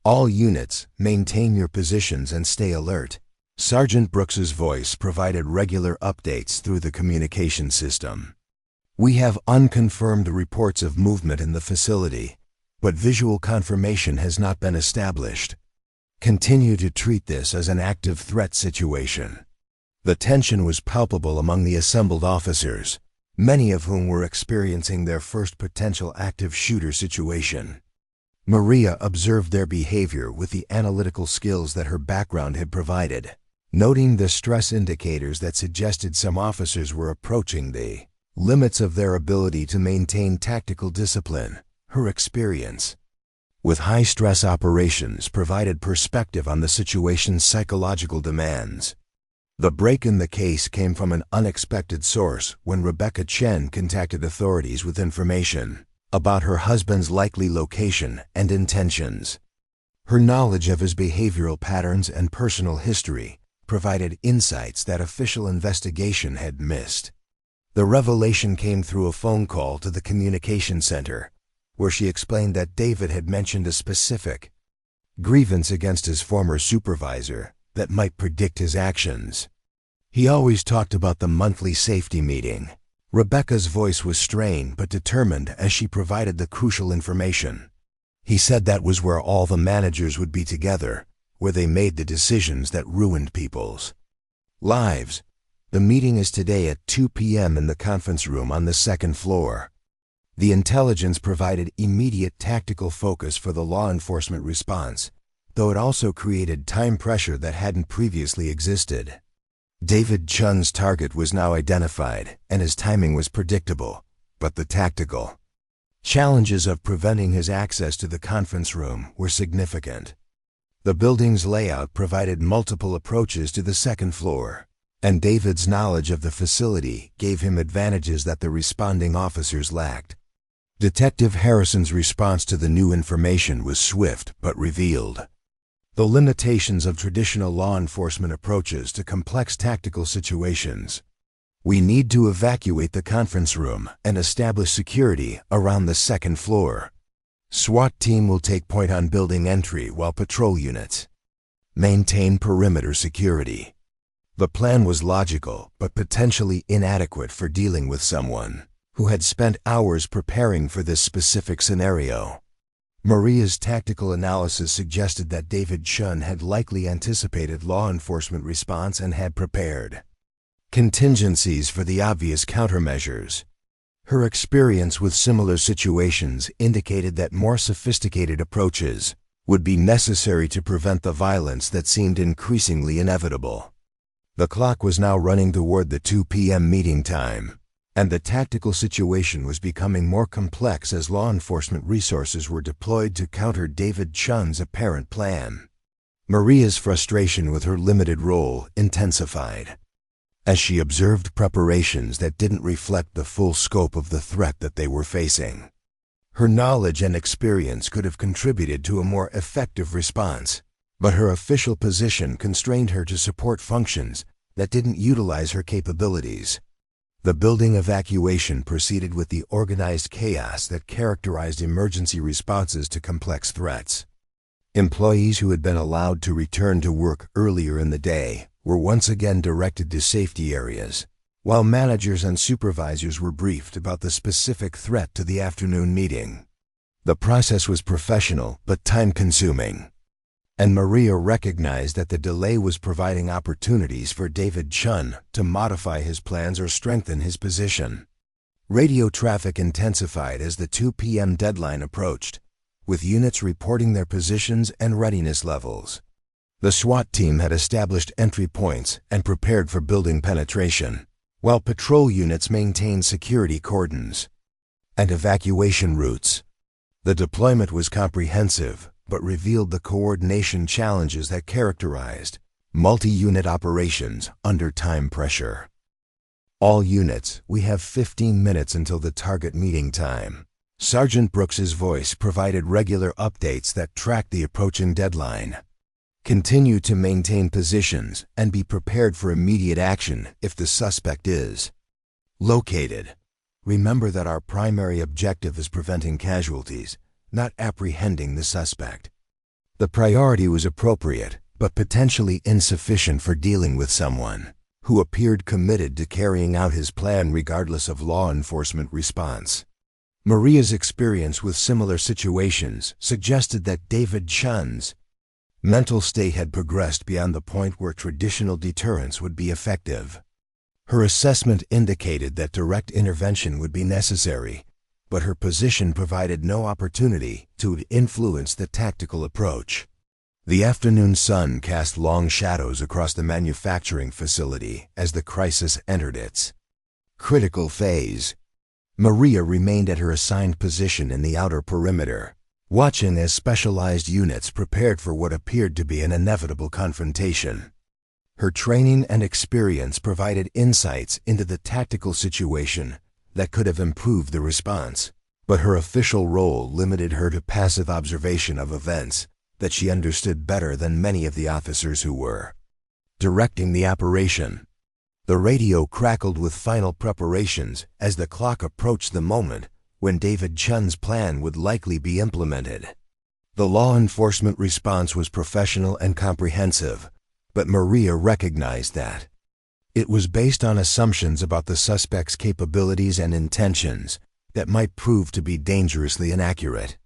A: All units, maintain your positions and stay alert. Sergeant Brooks's voice provided regular updates through the communication system. We have unconfirmed reports of movement in the facility, but visual confirmation has not been established. Continue to treat this as an active threat situation. The tension was palpable among the assembled officers, many of whom were experiencing their first potential active shooter situation. Maria observed their behavior with the analytical skills that her background had provided, noting the stress indicators that suggested some officers were approaching the limits of their ability to maintain tactical discipline. Her experience with high-stress operations provided perspective on the situation's psychological demands. The break in the case came from an unexpected source when Rebecca Chen contacted authorities with information about her husband's likely location and intentions. Her knowledge of his behavioral patterns and personal history provided insights that official investigation had missed. The revelation came through a phone call to the communication center, where she explained that David had mentioned a specific grievance against his former supervisor that might predict his actions. He always talked about the monthly safety meeting. Rebecca's voice was strained but determined as she provided the crucial information. He said that was where all the managers would be together, where they made the decisions that ruined people's lives. The meeting is today at 2 p.m. in the conference room on the second floor. The intelligence provided immediate tactical focus for the law enforcement response, though it also created time pressure that hadn't previously existed. David Chun's target was now identified, and his timing was predictable, but the tactical challenges of preventing his access to the conference room were significant. The building's layout provided multiple approaches to the second floor, and David's knowledge of the facility gave him advantages that the responding officers lacked. Detective Harrison's response to the new information was swift but revealed the limitations of traditional law enforcement approaches to complex tactical situations. We need to evacuate the conference room and establish security around the second floor. SWAT team will take point on building entry while patrol units maintain perimeter security. The plan was logical but potentially inadequate for dealing with someone who had spent hours preparing for this specific scenario. Maria's tactical analysis suggested that David Chun had likely anticipated law enforcement response and had prepared contingencies for the obvious countermeasures. Her experience with similar situations indicated that more sophisticated approaches would be necessary to prevent the violence that seemed increasingly inevitable. The clock was now running toward the 2 p.m. meeting time, and the tactical situation was becoming more complex as law enforcement resources were deployed to counter David Chun's apparent plan. Maria's frustration with her limited role intensified as she observed preparations that didn't reflect the full scope of the threat that they were facing. Her knowledge and experience could have contributed to a more effective response, but her official position constrained her to support functions that didn't utilize her capabilities. The building evacuation proceeded with the organized chaos that characterized emergency responses to complex threats. Employees who had been allowed to return to work earlier in the day were once again directed to safety areas, while managers and supervisors were briefed about the specific threat to the afternoon meeting. The process was professional but time-consuming, and Maria recognized that the delay was providing opportunities for David Chun to modify his plans or strengthen his position. Radio traffic intensified as the 2 p.m. deadline approached, with units reporting their positions and readiness levels. The SWAT team had established entry points and prepared for building penetration, while patrol units maintained security cordons and evacuation routes. The deployment was comprehensive, but revealed the coordination challenges that characterized multi-unit operations under time pressure. All units, we have 15 minutes until the target meeting time. Sergeant Brooks's voice provided regular updates that tracked the approaching deadline. Continue to maintain positions and be prepared for immediate action if the suspect is located. Remember that our primary objective is preventing casualties, not apprehending the suspect. The priority was appropriate, but potentially insufficient for dealing with someone who appeared committed to carrying out his plan regardless of law enforcement response. Maria's experience with similar situations suggested that David Chun's mental state had progressed beyond the point where traditional deterrence would be effective. Her assessment indicated that direct intervention would be necessary, but her position provided no opportunity to influence the tactical approach. The afternoon sun cast long shadows across the manufacturing facility as the crisis entered its critical phase. Maria remained at her assigned position in the outer perimeter, watching as specialized units prepared for what appeared to be an inevitable confrontation. Her training and experience provided insights into the tactical situation that could have improved the response, but her official role limited her to passive observation of events that she understood better than many of the officers who were directing the operation. The radio crackled with final preparations as the clock approached the moment when David Chun's plan would likely be implemented. The law enforcement response was professional and comprehensive, but Maria recognized that it was based on assumptions about the suspect's capabilities and intentions that might prove to be dangerously inaccurate.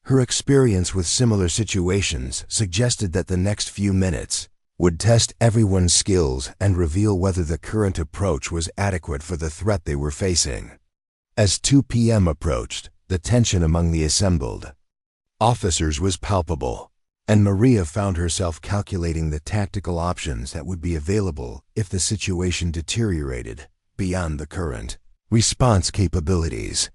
A: Her experience with similar situations suggested that the next few minutes would test everyone's skills and reveal whether the current approach was adequate for the threat they were facing. As 2 p.m. approached, the tension among the assembled officers was palpable, and Maria found herself calculating the tactical options that would be available if the situation deteriorated beyond the current response capabilities.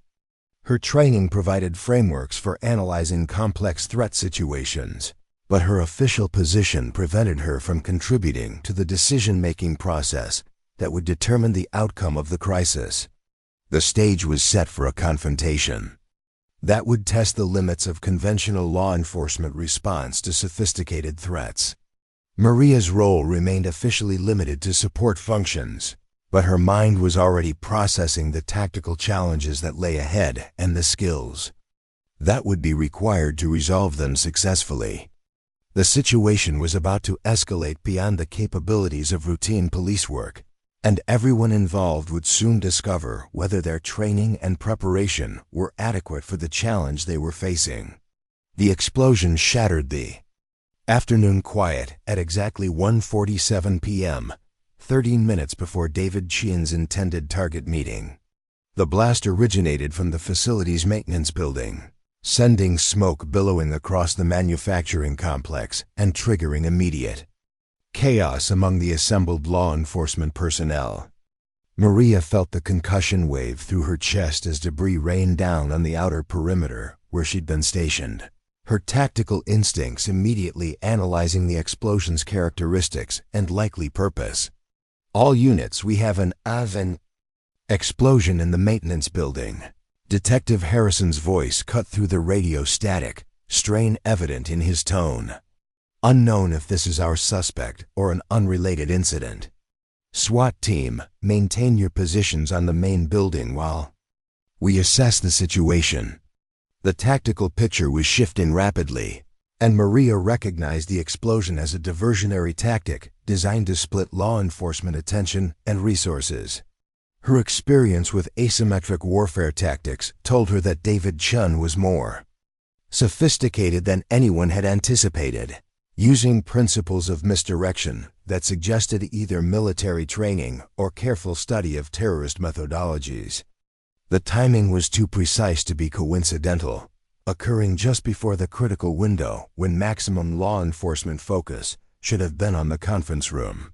A: Her training provided frameworks for analyzing complex threat situations, but her official position prevented her from contributing to the decision-making process that would determine the outcome of the crisis. The stage was set for a confrontation that would test the limits of conventional law enforcement response to sophisticated threats. Maria's role remained officially limited to support functions, but her mind was already processing the tactical challenges that lay ahead and the skills that would be required to resolve them successfully. The situation was about to escalate beyond the capabilities of routine police work, and everyone involved would soon discover whether their training and preparation were adequate for the challenge they were facing. The explosion shattered the afternoon quiet at exactly 1:47 p.m., 13 minutes before David Chun's intended target meeting. The blast originated from the facility's maintenance building, sending smoke billowing across the manufacturing complex and triggering immediate chaos among the assembled law enforcement personnel. Maria felt the concussion wave through her chest as debris rained down on the outer perimeter where she'd been stationed, her tactical instincts immediately analyzing the explosion's characteristics and likely purpose. All units, we have an explosion in the maintenance building. Detective Harrison's voice cut through the radio static, strain evident in his tone. Unknown if this is our suspect or an unrelated incident. SWAT team, maintain your positions on the main building while we assess the situation. The tactical picture was shifting rapidly, and Maria recognized the explosion as a diversionary tactic designed to split law enforcement attention and resources. Her experience with asymmetric warfare tactics told her that David Chun was more sophisticated than anyone had anticipated, using principles of misdirection that suggested either military training or careful study of terrorist methodologies. The timing was too precise to be coincidental, occurring just before the critical window when maximum law enforcement focus should have been on the conference room.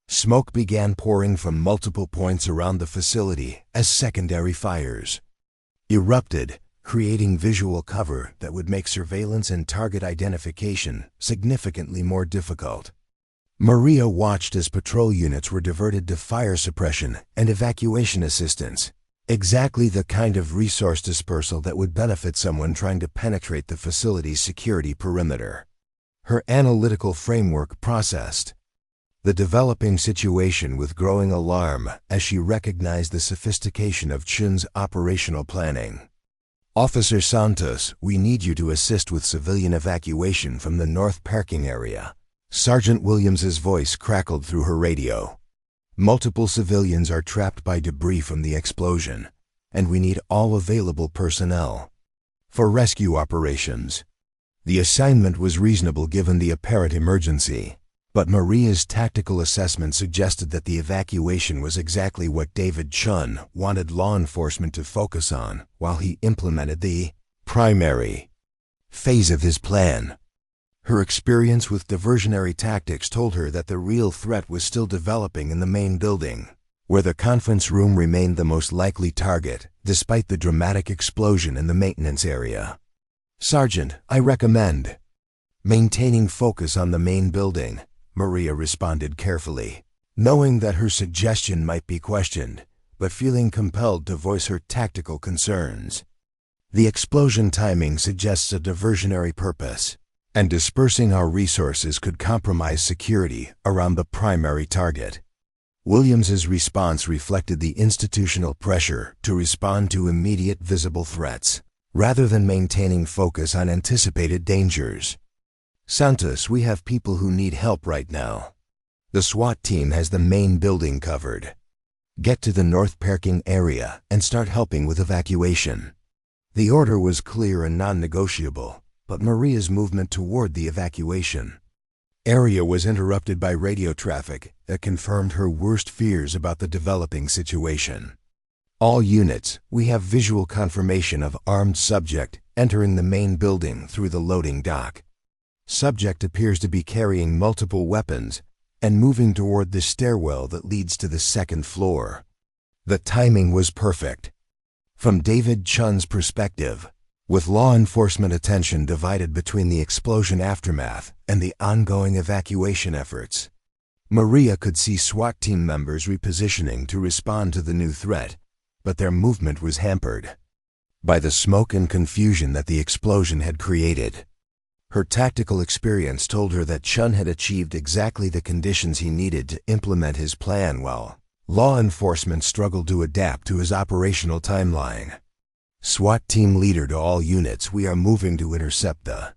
A: Smoke began pouring from multiple points around the facility as secondary fires erupted, creating visual cover that would make surveillance and target identification significantly more difficult. Maria watched as patrol units were diverted to fire suppression and evacuation assistance, exactly the kind of resource dispersal that would benefit someone trying to penetrate the facility's security perimeter. Her analytical framework processed the developing situation with growing alarm as she recognized the sophistication of Chun's operational planning. "Officer Santos, we need you to assist with civilian evacuation from the north parking area." Sergeant Williams's voice crackled through her radio. "Multiple civilians are trapped by debris from the explosion, and we need all available personnel for rescue operations." The assignment was reasonable given the apparent emergency, but Maria's tactical assessment suggested that the evacuation was exactly what David Chun wanted law enforcement to focus on while he implemented the primary phase of his plan. Her experience with diversionary tactics told her that the real threat was still developing in the main building, where the conference room remained the most likely target, despite the dramatic explosion in the maintenance area. "Sergeant, I recommend maintaining focus on the main building," Maria responded carefully, knowing that her suggestion might be questioned, but feeling compelled to voice her tactical concerns. "The explosion timing suggests a diversionary purpose, and dispersing our resources could compromise security around the primary target." Williams's response reflected the institutional pressure to respond to immediate visible threats, rather than maintaining focus on anticipated dangers. "Santos, we have people who need help right now. The SWAT team has the main building covered. Get to the north parking area and start helping with evacuation." The order was clear and non-negotiable, but Maria's movement toward the evacuation area was interrupted by radio traffic that confirmed her worst fears about the developing situation. "All units, we have visual confirmation of armed subject entering the main building through the loading dock. Subject appears to be carrying multiple weapons and moving toward the stairwell that leads to the second floor." The timing was perfect. From David Chun's perspective, with law enforcement attention divided between the explosion aftermath and the ongoing evacuation efforts, Maria could see SWAT team members repositioning to respond to the new threat, but their movement was hampered by the smoke and confusion that the explosion had created. Her tactical experience told her that Chun had achieved exactly the conditions he needed to implement his plan while law enforcement struggled to adapt to his operational timeline. "SWAT team leader to all units, we are moving to intercept the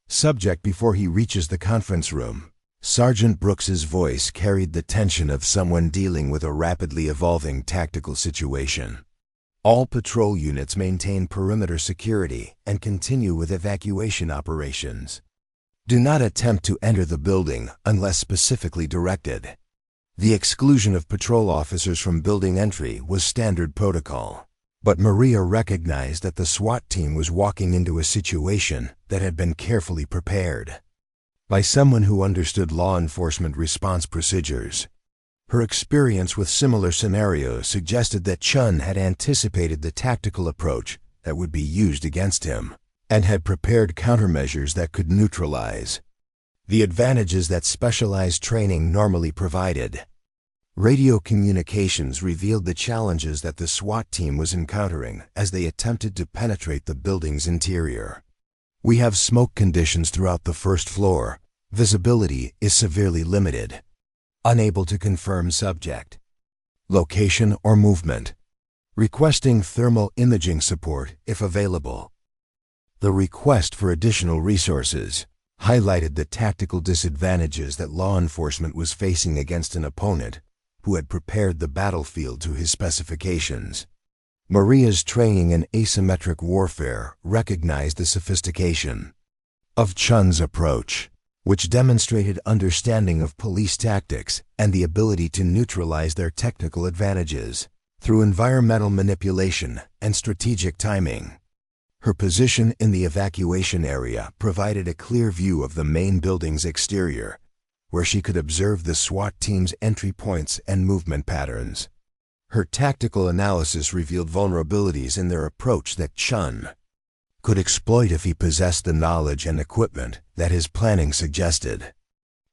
A: subject before he reaches the conference room." Sergeant Brooks's voice carried the tension of someone dealing with a rapidly evolving tactical situation. "All patrol units maintain perimeter security and continue with evacuation operations. Do not attempt to enter the building unless specifically directed." The exclusion of patrol officers from building entry was standard protocol, but Maria recognized that the SWAT team was walking into a situation that had been carefully prepared by someone who understood law enforcement response procedures. Her experience with similar scenarios suggested that Chun had anticipated the tactical approach that would be used against him, and had prepared countermeasures that could neutralize the advantages that specialized training normally provided. Radio communications revealed the challenges that the SWAT team was encountering as they attempted to penetrate the building's interior. "We have smoke conditions throughout the first floor. Visibility is severely limited. Unable to confirm subject location or movement. Requesting thermal imaging support if available." The request for additional resources highlighted the tactical disadvantages that law enforcement was facing against an opponent who had prepared the battlefield to his specifications. Maria's training in asymmetric warfare recognized the sophistication of Chun's approach, which demonstrated understanding of police tactics and the ability to neutralize their technical advantages through environmental manipulation and strategic timing. Her position in the evacuation area provided a clear view of the main building's exterior, where she could observe the SWAT team's entry points and movement patterns. Her tactical analysis revealed vulnerabilities in their approach that Chun could exploit if he possessed the knowledge and equipment that his planning suggested.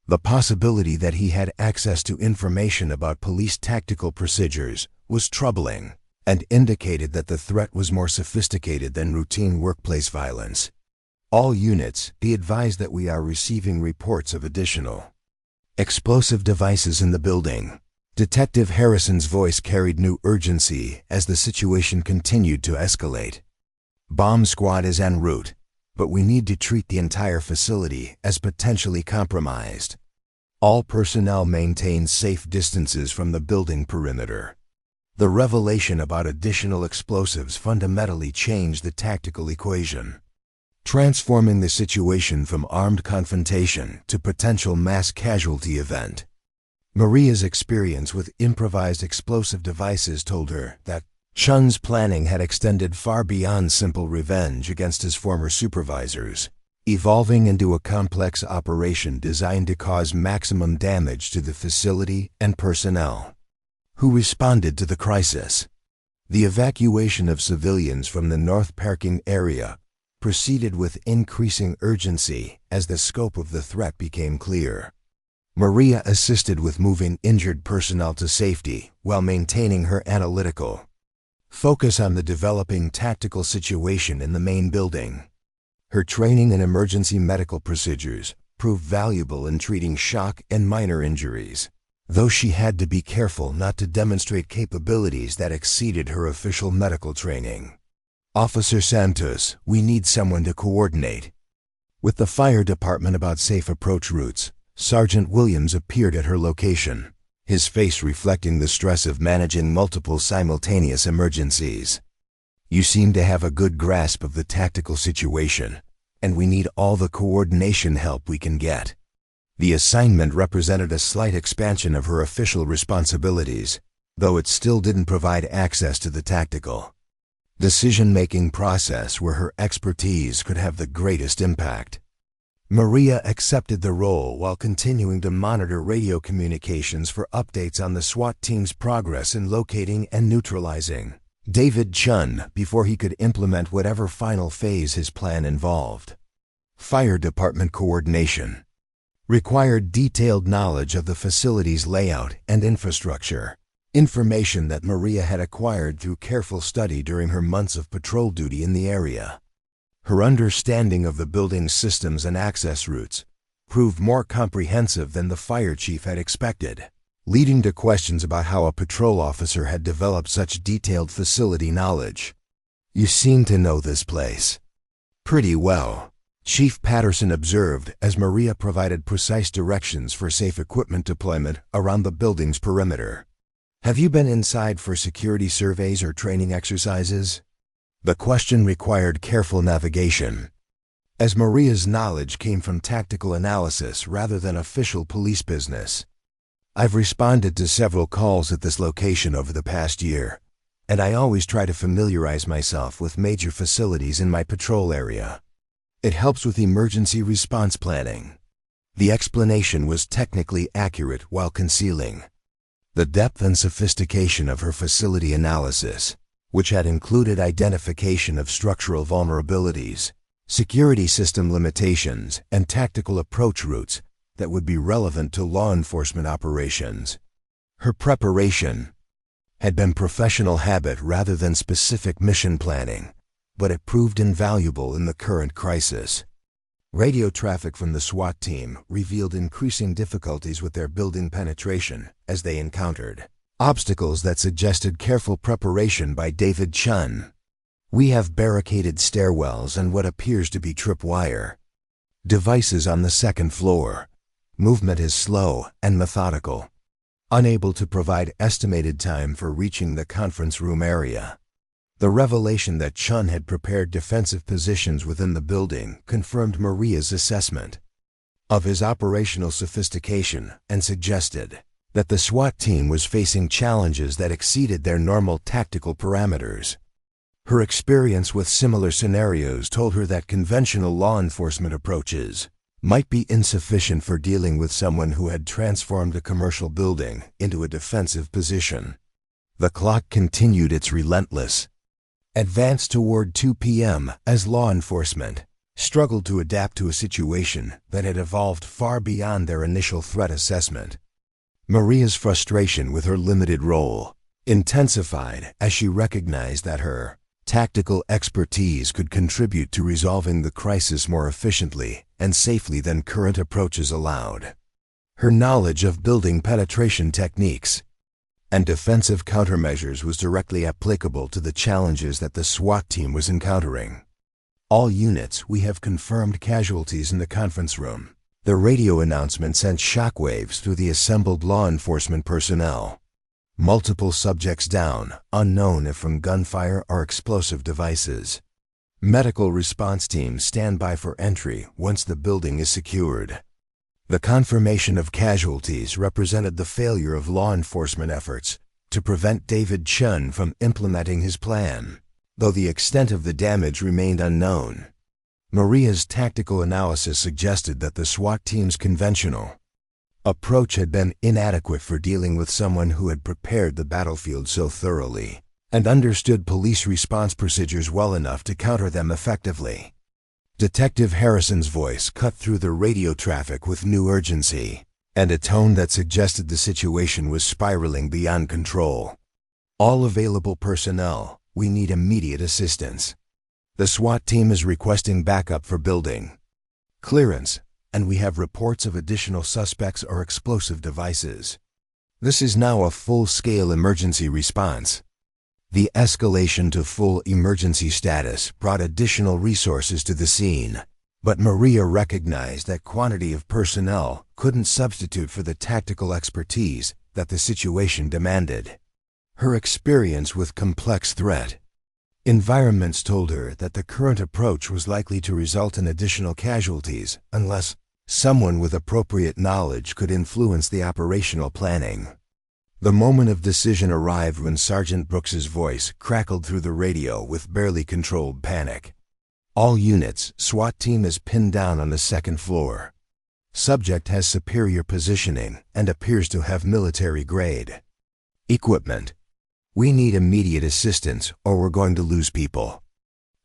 A: The possibility that he had access to information about police tactical procedures was troubling and indicated that the threat was more sophisticated than routine workplace violence. All units, be advised that we are receiving reports of additional explosive devices in the building. Detective Harrison's voice carried new urgency as the situation continued to escalate. Bomb squad is en route, but we need to treat the entire facility as potentially compromised. All personnel maintain safe distances from the building perimeter. The revelation about additional explosives fundamentally changed the tactical equation, transforming the situation from armed confrontation to potential mass casualty event. Maria's experience with improvised explosive devices told her that Chun's planning had extended far beyond simple revenge against his former supervisors, evolving into a complex operation designed to cause maximum damage to the facility and personnel who responded to the crisis. The evacuation of civilians from the North Parking area proceeded with increasing urgency as the scope of the threat became clear. Maria assisted with moving injured personnel to safety while maintaining her analytical focus on the developing tactical situation in the main building. Her training in emergency medical procedures proved valuable in treating shock and minor injuries, though she had to be careful not to demonstrate capabilities that exceeded her official medical training. Officer Santos, we need someone to coordinate with the fire department about safe approach routes. Sergeant Williams appeared at her location, his face reflecting the stress of managing multiple simultaneous emergencies. You seem to have a good grasp of the tactical situation, and we need all the coordination help we can get. The assignment represented a slight expansion of her official responsibilities, though it still didn't provide access to the tactical decision-making process where her expertise could have the greatest impact. Maria accepted the role while continuing to monitor radio communications for updates on the SWAT team's progress in locating and neutralizing David Chun before he could implement whatever final phase his plan involved. Fire department coordination required detailed knowledge of the facility's layout and infrastructure, information that Maria had acquired through careful study during her months of patrol duty in the area. Her understanding of the building's systems and access routes proved more comprehensive than the fire chief had expected, leading to questions about how a patrol officer had developed such detailed facility knowledge. You seem to know this place pretty well, Chief Patterson observed as Maria provided precise directions for safe equipment deployment around the building's perimeter. Have you been inside for security surveys or training exercises? The question required careful navigation, as Maria's knowledge came from tactical analysis rather than official police business. I've responded to several calls at this location over the past year, and I always try to familiarize myself with major facilities in my patrol area. It helps with emergency response planning. The explanation was technically accurate while concealing the depth and sophistication of her facility analysis, which had included identification of structural vulnerabilities, security system limitations, and tactical approach routes that would be relevant to law enforcement operations. Her preparation had been professional habit rather than specific mission planning, but it proved invaluable in the current crisis. Radio traffic from the SWAT team revealed increasing difficulties with their building penetration as they encountered obstacles that suggested careful preparation by David Chun. We have barricaded stairwells and what appears to be tripwire devices on the second floor. Movement is slow and methodical, unable to provide estimated time for reaching the conference room area. The revelation that Chun had prepared defensive positions within the building confirmed Maria's assessment of his operational sophistication and suggested that the SWAT team was facing challenges that exceeded their normal tactical parameters. Her experience with similar scenarios told her that conventional law enforcement approaches might be insufficient for dealing with someone who had transformed a commercial building into a defensive position. The clock continued its relentless advanced toward 2 p.m. as law enforcement struggled to adapt to a situation that had evolved far beyond their initial threat assessment. Maria's frustration with her limited role intensified as she recognized that her tactical expertise could contribute to resolving the crisis more efficiently and safely than current approaches allowed. Her knowledge of building penetration techniques and defensive countermeasures was directly applicable to the challenges that the SWAT team was encountering. All units, we have confirmed casualties in the conference room. The radio announcement sent shockwaves through the assembled law enforcement personnel. Multiple subjects down, unknown if from gunfire or explosive devices. Medical response teams stand by for entry once the building is secured. The confirmation of casualties represented the failure of law enforcement efforts to prevent David Chun from implementing his plan, though the extent of the damage remained unknown. Maria's tactical analysis suggested that the SWAT team's conventional approach had been inadequate for dealing with someone who had prepared the battlefield so thoroughly and understood police response procedures well enough to counter them effectively. Detective Harrison's voice cut through the radio traffic with new urgency and a tone that suggested the situation was spiraling beyond control. All available personnel, we need immediate assistance. The SWAT team is requesting backup for building clearance, and we have reports of additional suspects or explosive devices. This is now a full-scale emergency response. The escalation to full emergency status brought additional resources to the scene, but Maria recognized that quantity of personnel couldn't substitute for the tactical expertise that the situation demanded. Her experience with complex threat environments told her that the current approach was likely to result in additional casualties unless someone with appropriate knowledge could influence the operational planning. The moment of decision arrived when Sergeant Brooks's voice crackled through the radio with barely controlled panic. All units, SWAT team is pinned down on the second floor. Subject has superior positioning and appears to have military grade equipment. We need immediate assistance or we're going to lose people.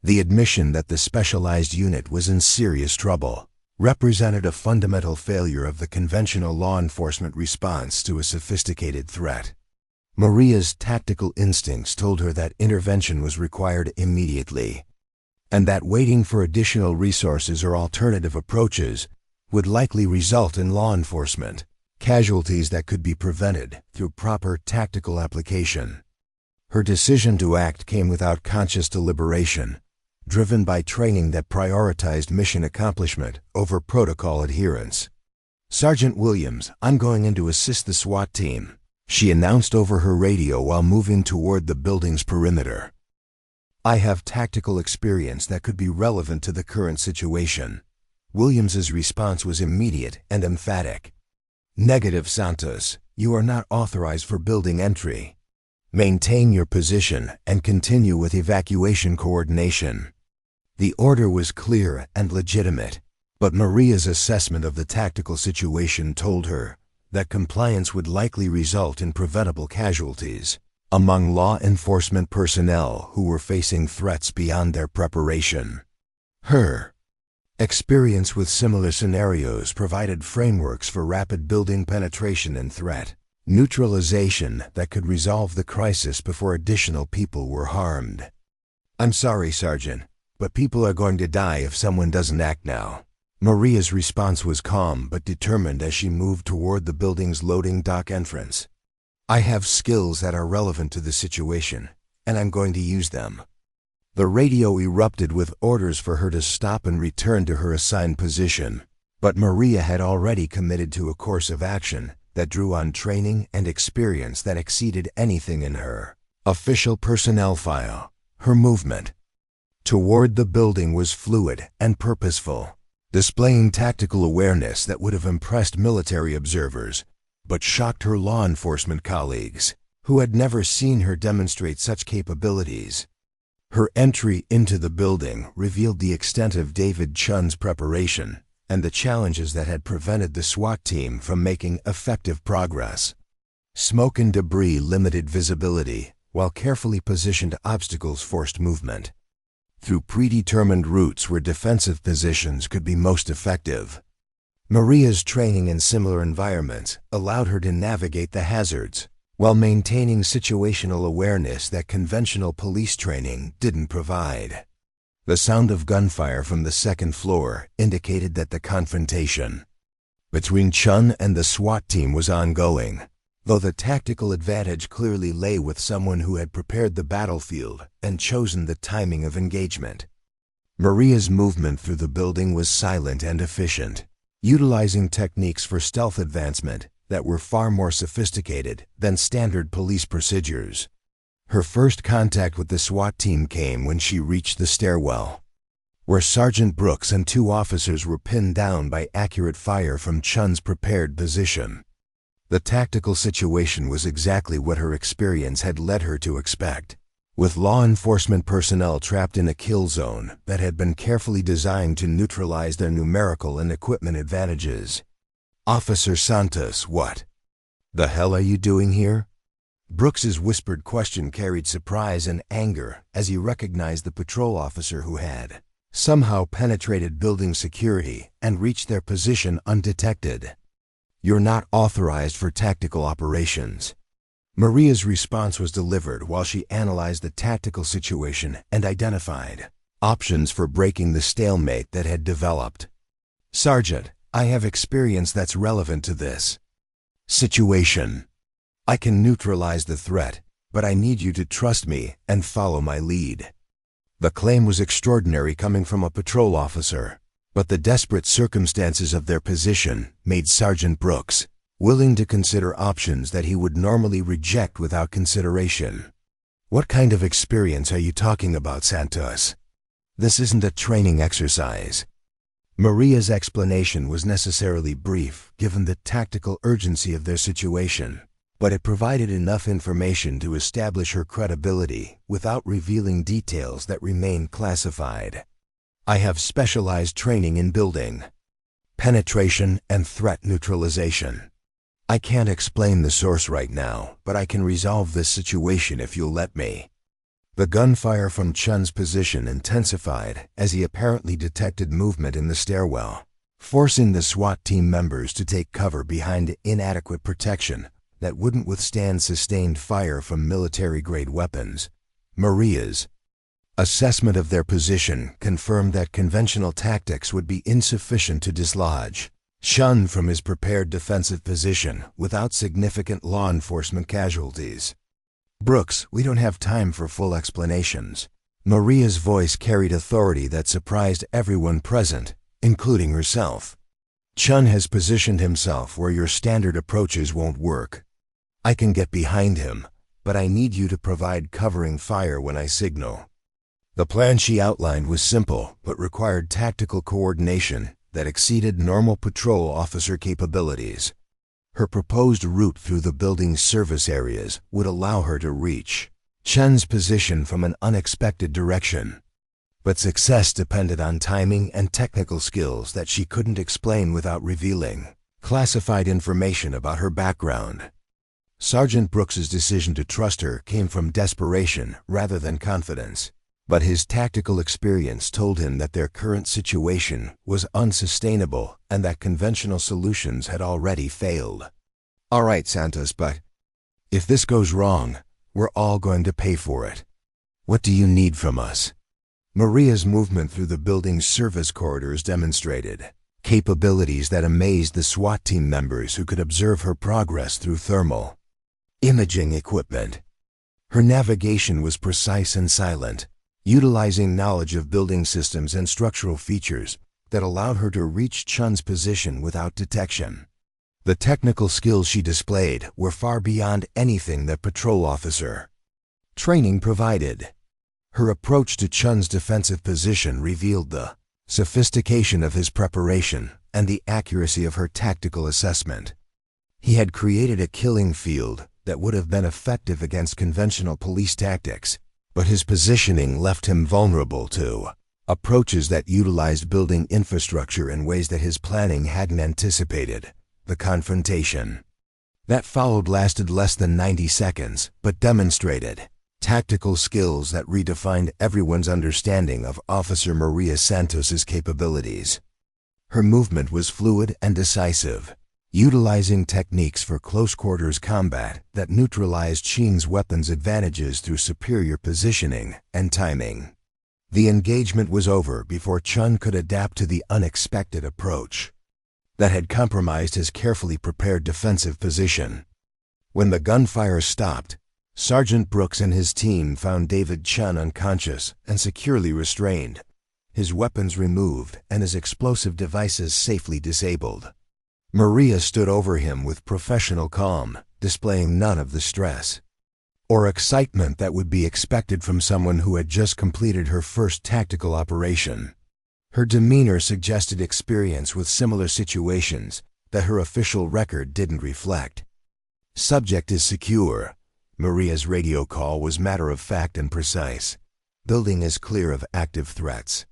A: The admission that the specialized unit was in serious trouble represented a fundamental failure of the conventional law enforcement response to a sophisticated threat. Maria's tactical instincts told her that intervention was required immediately, and that waiting for additional resources or alternative approaches would likely result in law enforcement casualties that could be prevented through proper tactical application. Her decision to act came without conscious deliberation, driven by training that prioritized mission accomplishment over protocol adherence. "Sergeant Williams, I'm going in to assist the SWAT team," she announced over her radio while moving toward the building's perimeter. "I have tactical experience that could be relevant to the current situation." Williams's response was immediate and emphatic. "Negative, Santos. You are not authorized for building entry. Maintain your position and continue with evacuation coordination." The order was clear and legitimate, but Maria's assessment of the tactical situation told her that compliance would likely result in preventable casualties among law enforcement personnel who were facing threats beyond their preparation. Her experience with similar scenarios provided frameworks for rapid building penetration and threat neutralization that could resolve the crisis before additional people were harmed. "I'm sorry, Sergeant, but people are going to die if someone doesn't act now." Maria's response was calm but determined as she moved toward the building's loading dock entrance. "I have skills that are relevant to the situation, and I'm going to use them." The radio erupted with orders for her to stop and return to her assigned position, but Maria had already committed to a course of action that drew on training and experience that exceeded anything in her official personnel file. Her movement toward the building was fluid and purposeful, displaying tactical awareness that would have impressed military observers, but shocked her law enforcement colleagues, who had never seen her demonstrate such capabilities. Her entry into the building revealed the extent of David Chun's preparation and the challenges that had prevented the SWAT team from making effective progress. Smoke and debris limited visibility, while carefully positioned obstacles forced movement. Through predetermined routes where defensive positions could be most effective. Maria's training in similar environments allowed her to navigate the hazards, while maintaining situational awareness that conventional police training didn't provide. The sound of gunfire from the second floor indicated that the confrontation between Chun and the SWAT team was ongoing, though the tactical advantage clearly lay with someone who had prepared the battlefield and chosen the timing of engagement. Maria's movement through the building was silent and efficient, utilizing techniques for stealth advancement that were far more sophisticated than standard police procedures. Her first contact with the SWAT team came when she reached the stairwell, where Sergeant Brooks and 2 officers were pinned down by accurate fire from Chun's prepared position. The tactical situation was exactly what her experience had led her to expect, with law enforcement personnel trapped in a kill zone that had been carefully designed to neutralize their numerical and equipment advantages. "Officer Santos, what the hell are you doing here?" Brooks's whispered question carried surprise and anger as he recognized the patrol officer who had somehow penetrated building security and reached their position undetected. "You're not authorized for tactical operations." Maria's response was delivered while she analyzed the tactical situation and identified options for breaking the stalemate that had developed. "Sergeant, I have experience that's relevant to this situation. I can neutralize the threat, but I need you to trust me and follow my lead." The claim was extraordinary coming from a patrol officer, but the desperate circumstances of their position made Sergeant Brooks willing to consider options that he would normally reject without consideration. "What kind of experience are you talking about, Santos? This isn't a training exercise." Maria's explanation was necessarily brief given the tactical urgency of their situation, but it provided enough information to establish her credibility without revealing details that remained classified. "I have specialized training in building penetration and threat neutralization. I can't explain the source right now, but I can resolve this situation if you'll let me." The gunfire from Chun's position intensified as he apparently detected movement in the stairwell, forcing the SWAT team members to take cover behind inadequate protection that wouldn't withstand sustained fire from military-grade weapons. Maria's assessment of their position confirmed that conventional tactics would be insufficient to dislodge Chun from his prepared defensive position without significant law enforcement casualties. "Brooks, we don't have time for full explanations." Maria's voice carried authority that surprised everyone present, including herself. "Chun has positioned himself where your standard approaches won't work. I can get behind him, but I need you to provide covering fire when I signal." The plan she outlined was simple but required tactical coordination that exceeded normal patrol officer capabilities. Her proposed route through the building's service areas would allow her to reach Chun's position from an unexpected direction. But success depended on timing and technical skills that she couldn't explain without revealing classified information about her background. Sergeant Brooks's decision to trust her came from desperation rather than confidence, but his tactical experience told him that their current situation was unsustainable and that conventional solutions had already failed. "All right, Santos, but if this goes wrong, we're all going to pay for it. What do you need from us?" Maria's movement through the building's service corridors demonstrated capabilities that amazed the SWAT team members who could observe her progress through thermal imaging equipment. Her navigation was precise and silent, utilizing knowledge of building systems and structural features that allowed her to reach Chun's position without detection. The technical skills she displayed were far beyond anything that patrol officer training provided. Her approach to Chun's defensive position revealed the sophistication of his preparation and the accuracy of her tactical assessment. He had created a killing field that would have been effective against conventional police tactics, but his positioning left him vulnerable to approaches that utilized building infrastructure in ways that his planning hadn't anticipated. The confrontation that followed lasted less than 90 seconds, but demonstrated Tactical skills that redefined everyone's understanding of Officer Maria Santos's capabilities. Her movement was fluid and decisive, utilizing techniques for close-quarters combat that neutralized Ching's weapons advantages through superior positioning and timing. The engagement was over before Chun could adapt to the unexpected approach that had compromised his carefully prepared defensive position. When the gunfire stopped, Sergeant Brooks and his team found David Chun unconscious and securely restrained, his weapons removed and his explosive devices safely disabled. Maria stood over him with professional calm, displaying none of the stress or excitement that would be expected from someone who had just completed her first tactical operation. Her demeanor suggested experience with similar situations that her official record didn't reflect. Subject is secure. Maria's radio call was matter-of-fact and precise. Building is clear of active threats.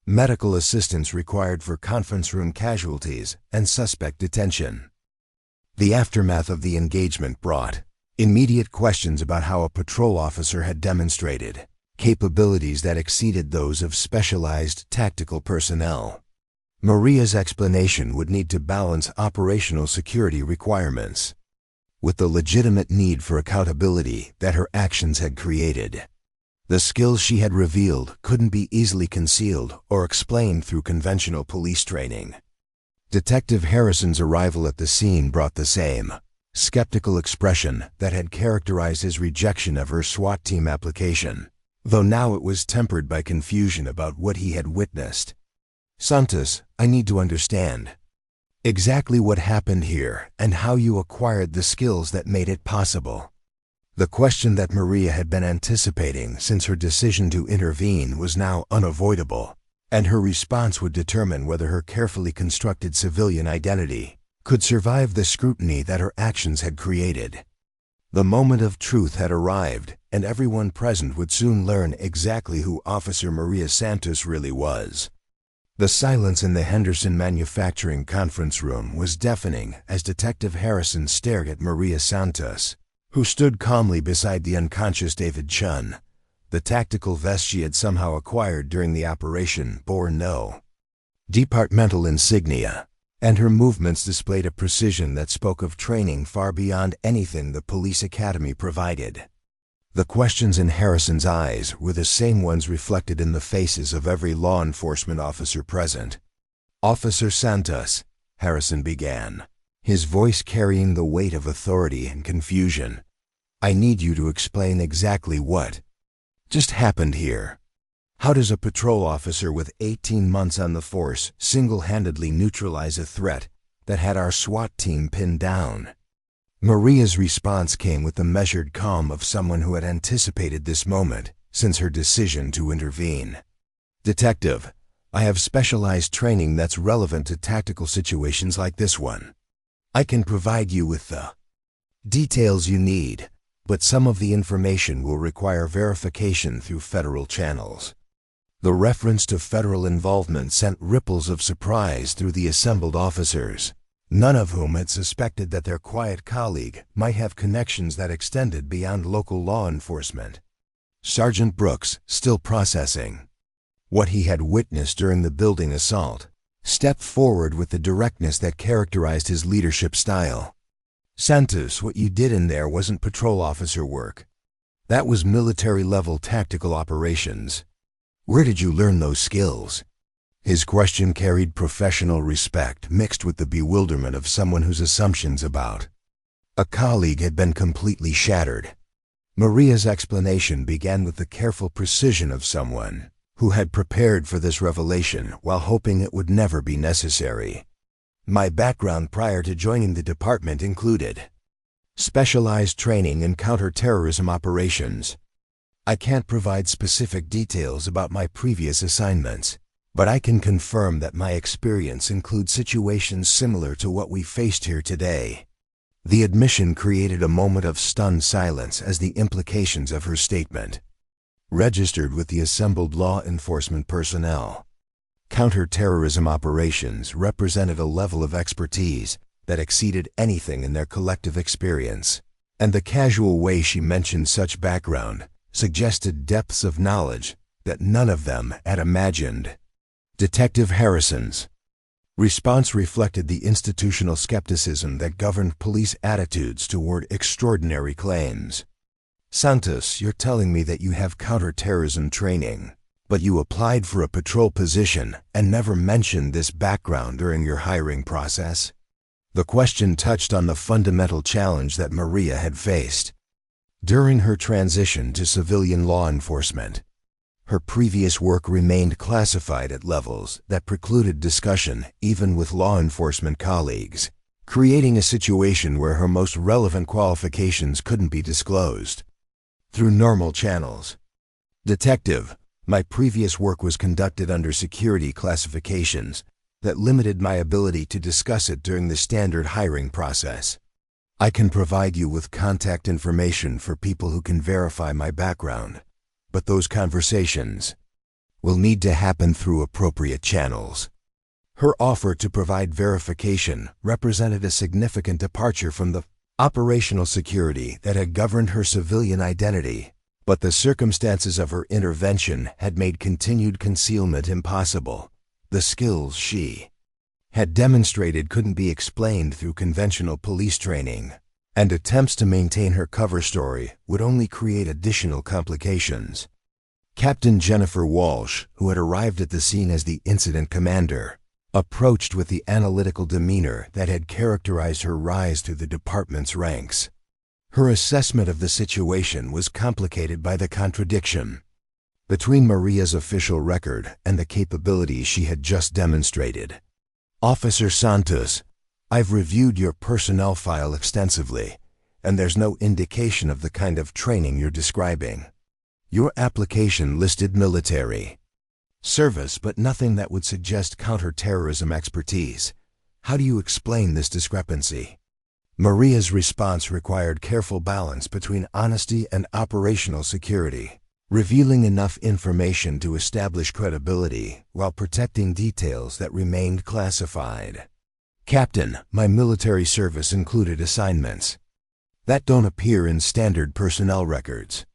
A: Medical assistance required for conference room casualties and suspect detention. The aftermath of the engagement brought immediate questions about how a patrol officer had demonstrated capabilities that exceeded those of specialized tactical personnel. Maria's explanation would need to balance operational security requirements with the legitimate need for accountability that her actions had created. The skills she had revealed couldn't be easily concealed or explained through conventional police training. Detective Harrison's arrival at the scene brought the same skeptical expression that had characterized his rejection of her SWAT team application, though now it was tempered by confusion about what he had witnessed. "Santos, I need to understand exactly what happened here and how you acquired the skills that made it possible." The question that Maria had been anticipating since her decision to intervene was now unavoidable, and her response would determine whether her carefully constructed civilian identity could survive the scrutiny that her actions had created. The moment of truth had arrived, and everyone present would soon learn exactly who Officer Maria Santos really was. The silence in the Henderson Manufacturing conference room was deafening as Detective Harrison stared at Maria Santos, who stood calmly beside the unconscious David Chun. The tactical vest she had somehow acquired during the operation bore no departmental insignia, and her movements displayed a precision that spoke of training far beyond anything the police academy provided. The questions in Harrison's eyes were the same ones reflected in the faces of every law enforcement officer present. "Officer Santos," Harrison began, his voice carrying the weight of authority and confusion, "I need you to explain exactly what just happened here. How does a patrol officer with 18 months on the force single-handedly neutralize a threat that had our SWAT team pinned down?" Maria's response came with the measured calm of someone who had anticipated this moment since her decision to intervene. "Detective, I have specialized training that's relevant to tactical situations like this one. I can provide you with the details you need, but some of the information will require verification through federal channels." The reference to federal involvement sent ripples of surprise through the assembled officers, none of whom had suspected that their quiet colleague might have connections that extended beyond local law enforcement. Sergeant Brooks, still processing what he had witnessed during the building assault, stepped forward with the directness that characterized his leadership style. "Santos, what you did in there wasn't patrol officer work. That was military-level tactical operations. Where did you learn those skills?" His question carried professional respect mixed with the bewilderment of someone whose assumptions about a colleague had been completely shattered. Maria's explanation began with the careful precision of someone who had prepared for this revelation while hoping it would never be necessary. "My background prior to joining the department included specialized training in counterterrorism operations. I can't provide specific details about my previous assignments, but I can confirm that my experience includes situations similar to what we faced here today." The admission created a moment of stunned silence as the implications of her statement registered with the assembled law enforcement personnel. Counterterrorism operations represented a level of expertise that exceeded anything in their collective experience, and the casual way she mentioned such background suggested depths of knowledge that none of them had imagined. Detective Harrison's response reflected the institutional skepticism that governed police attitudes toward extraordinary claims. Santos, you're telling me that you have counterterrorism training, but you applied for a patrol position and never mentioned this background during your hiring process? The question touched on the fundamental challenge that Maria had faced. During her transition to civilian law enforcement, her previous work remained classified at levels that precluded discussion even with law enforcement colleagues, creating a situation where her most relevant qualifications couldn't be disclosed through normal channels. Detective, my previous work was conducted under security classifications that limited my ability to discuss it during the standard hiring process. I can provide you with contact information for people who can verify my background, but those conversations will need to happen through appropriate channels. Her offer to provide verification represented a significant departure from the operational security that had governed her civilian identity, but the circumstances of her intervention had made continued concealment impossible. The skills she had demonstrated couldn't be explained through conventional police training, and attempts to maintain her cover story would only create additional complications. Captain Jennifer Walsh, who had arrived at the scene as the incident commander, approached with the analytical demeanor that had characterized her rise through the department's ranks. Her assessment of the situation was complicated by the contradiction between Maria's official record and the capabilities she had just demonstrated. Officer Santos, I've reviewed your personnel file extensively, and there's no indication of the kind of training you're describing. Your application listed military service, but nothing that would suggest counterterrorism expertise. How do you explain this discrepancy? Maria's response required careful balance between honesty and operational security, revealing enough information to establish credibility while protecting details that remained classified. Captain, my military service included assignments that don't appear in standard personnel records.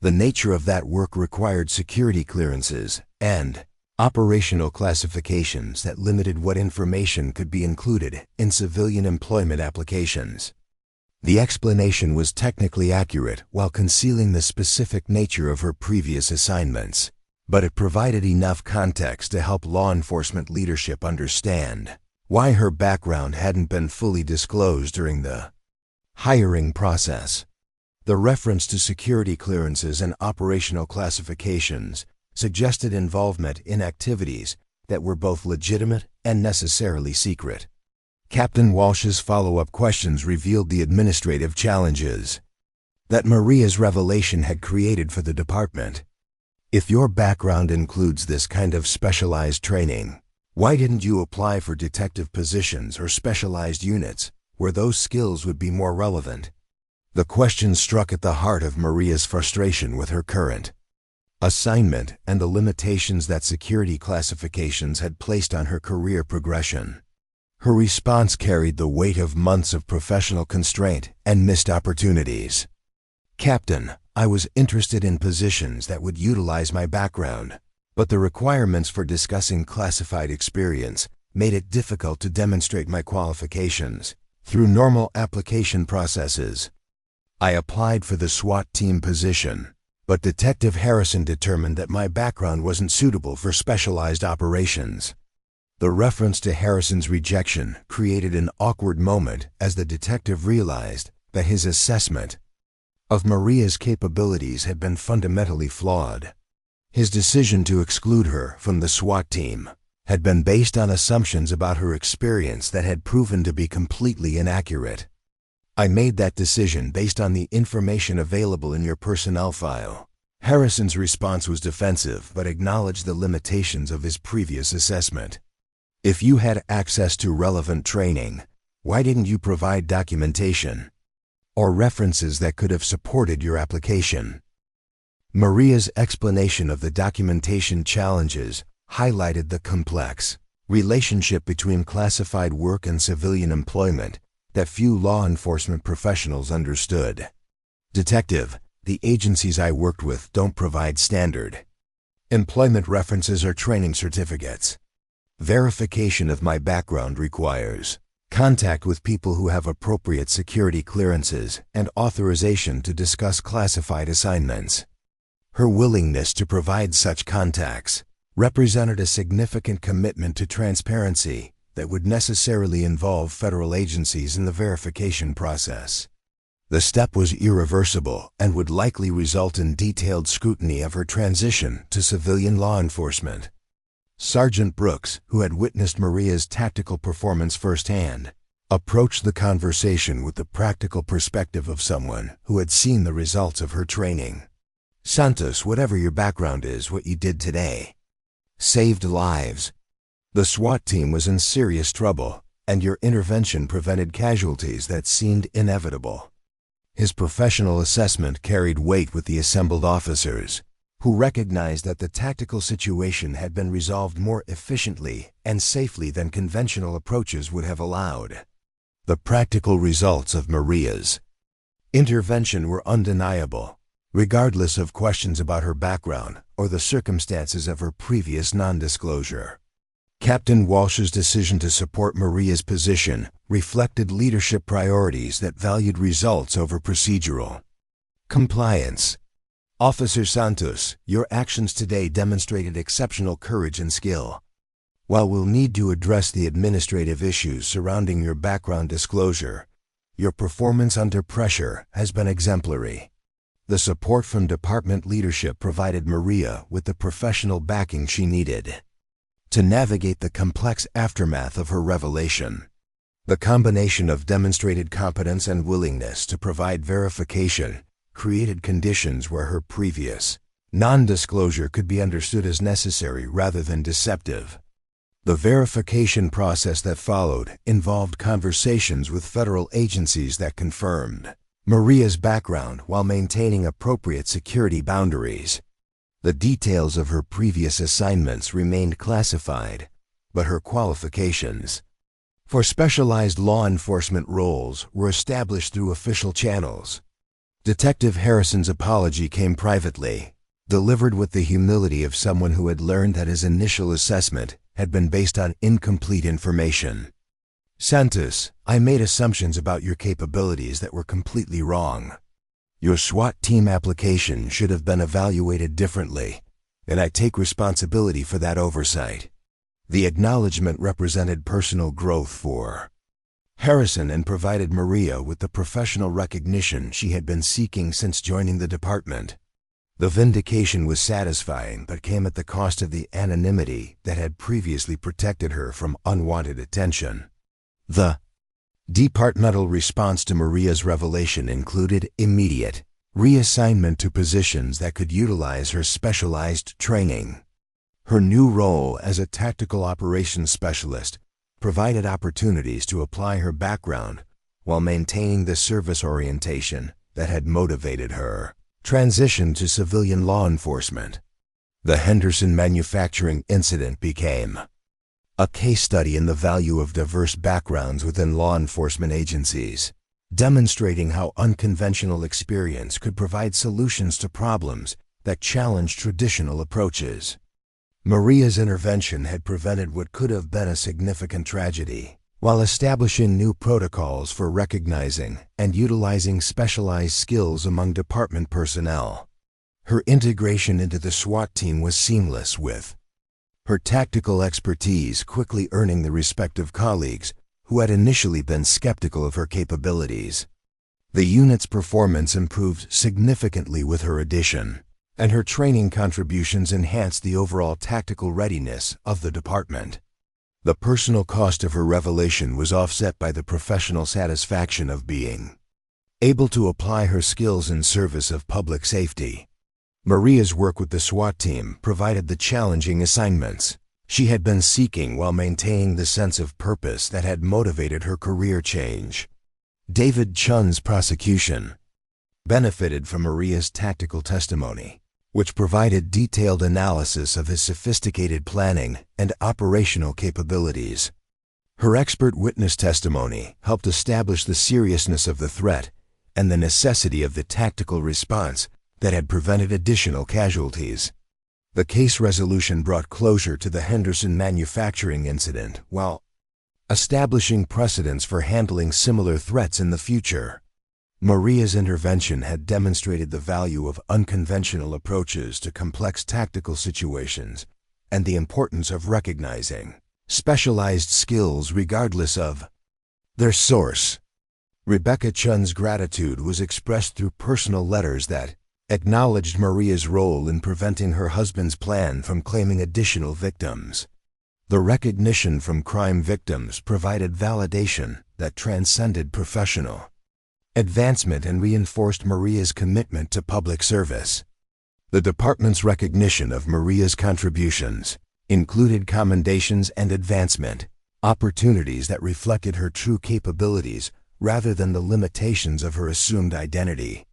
A: The nature of that work required security clearances and operational classifications that limited what information could be included in civilian employment applications. The explanation was technically accurate while concealing the specific nature of her previous assignments, but it provided enough context to help law enforcement leadership understand why her background hadn't been fully disclosed during the hiring process. The reference to security clearances and operational classifications suggested involvement in activities that were both legitimate and necessarily secret. Captain Walsh's follow-up questions revealed the administrative challenges that Maria's revelation had created for the department. If your background includes this kind of specialized training, why didn't you apply for detective positions or specialized units where those skills would be more relevant? The question struck at the heart of Maria's frustration with her current assignment and the limitations that security classifications had placed on her career progression. Her response carried the weight of months of professional constraint and missed opportunities. Captain, I was interested in positions that would utilize my background, but the requirements for discussing classified experience made it difficult to demonstrate my qualifications through normal application processes. I applied for the SWAT team position, but Detective Harrison determined that my background wasn't suitable for specialized operations. The reference to Harrison's rejection created an awkward moment as the detective realized that his assessment of Maria's capabilities had been fundamentally flawed. His decision to exclude her from the SWAT team had been based on assumptions about her experience that had proven to be completely inaccurate. I made that decision based on the information available in your personnel file. Harrison's response was defensive but acknowledged the limitations of his previous assessment. If you had access to relevant training, why didn't you provide documentation or references that could have supported your application? Maria's explanation of the documentation challenges highlighted the complex relationship between classified work and civilian employment that few law enforcement professionals understood. Detective, The agencies I worked with don't provide standard employment references or training certificates. Verification of my background requires contact with people who have appropriate security clearances and authorization to discuss classified assignments. Her willingness to provide such contacts represented a significant commitment to transparency that would necessarily involve federal agencies in the verification process. The step was irreversible and would likely result in detailed scrutiny of her transition to civilian law enforcement. Sergeant Brooks, who had witnessed Maria's tactical performance firsthand, approached the conversation with the practical perspective of someone who had seen the results of her training. Santos, whatever your background is, what you did today saved lives. The SWAT team was in serious trouble, and your intervention prevented casualties that seemed inevitable. His professional assessment carried weight with the assembled officers, who recognized that the tactical situation had been resolved more efficiently and safely than conventional approaches would have allowed. The practical results of Maria's intervention were undeniable, regardless of questions about her background or the circumstances of her previous non-disclosure. Captain Walsh's decision to support Maria's position reflected leadership priorities that valued results over procedural compliance. Officer Santos, your actions today demonstrated exceptional courage and skill. While we'll need to address the administrative issues surrounding your background disclosure, your performance under pressure has been exemplary. The support from department leadership provided Maria with the professional backing she needed to navigate the complex aftermath of her revelation. The combination of demonstrated competence and willingness to provide verification created conditions where her previous non-disclosure could be understood as necessary rather than deceptive. The verification process that followed involved conversations with federal agencies that confirmed Maria's background while maintaining appropriate security boundaries. The details of her previous assignments remained classified, but her qualifications for specialized law enforcement roles were established through official channels. Detective Harrison's apology came privately, delivered with the humility of someone who had learned that his initial assessment had been based on incomplete information. Santos, I made assumptions about your capabilities that were completely wrong. Your SWAT team application should have been evaluated differently, and I take responsibility for that oversight. The acknowledgement represented personal growth for Harrison and provided Maria with the professional recognition she had been seeking since joining the department. The vindication was satisfying but came at the cost of the anonymity that had previously protected her from unwanted attention. The departmental response to Maria's revelation included immediate reassignment to positions that could utilize her specialized training. Her new role as a tactical operations specialist provided opportunities to apply her background while maintaining the service orientation that had motivated her transition to civilian law enforcement. The Henderson manufacturing incident became a case study in the value of diverse backgrounds within law enforcement agencies, demonstrating how unconventional experience could provide solutions to problems that challenge traditional approaches. Maria's intervention had prevented what could have been a significant tragedy, while establishing new protocols for recognizing and utilizing specialized skills among department personnel. Her integration into the SWAT team was seamless, with her tactical expertise quickly earning the respect of colleagues who had initially been skeptical of her capabilities. The unit's performance improved significantly with her addition, and her training contributions enhanced the overall tactical readiness of the department. The personal cost of her revelation was offset by the professional satisfaction of being able to apply her skills in service of public safety. Maria's work with the SWAT team provided the challenging assignments she had been seeking while maintaining the sense of purpose that had motivated her career change. David Chun's prosecution benefited from Maria's tactical testimony, which provided detailed analysis of his sophisticated planning and operational capabilities. Her expert witness testimony helped establish the seriousness of the threat and the necessity of the tactical response that had prevented additional casualties. The case resolution brought closure to the Henderson manufacturing incident while establishing precedents for handling similar threats in the future. Maria's intervention had demonstrated the value of unconventional approaches to complex tactical situations and the importance of recognizing specialized skills regardless of their source. Rebecca Chun's gratitude was expressed through personal letters that acknowledged Maria's role in preventing her husband's plan from claiming additional victims. The recognition from crime victims provided validation that transcended professional advancement and reinforced Maria's commitment to public service. The department's recognition of Maria's contributions included commendations and advancement opportunities that reflected her true capabilities rather than the limitations of her assumed identity.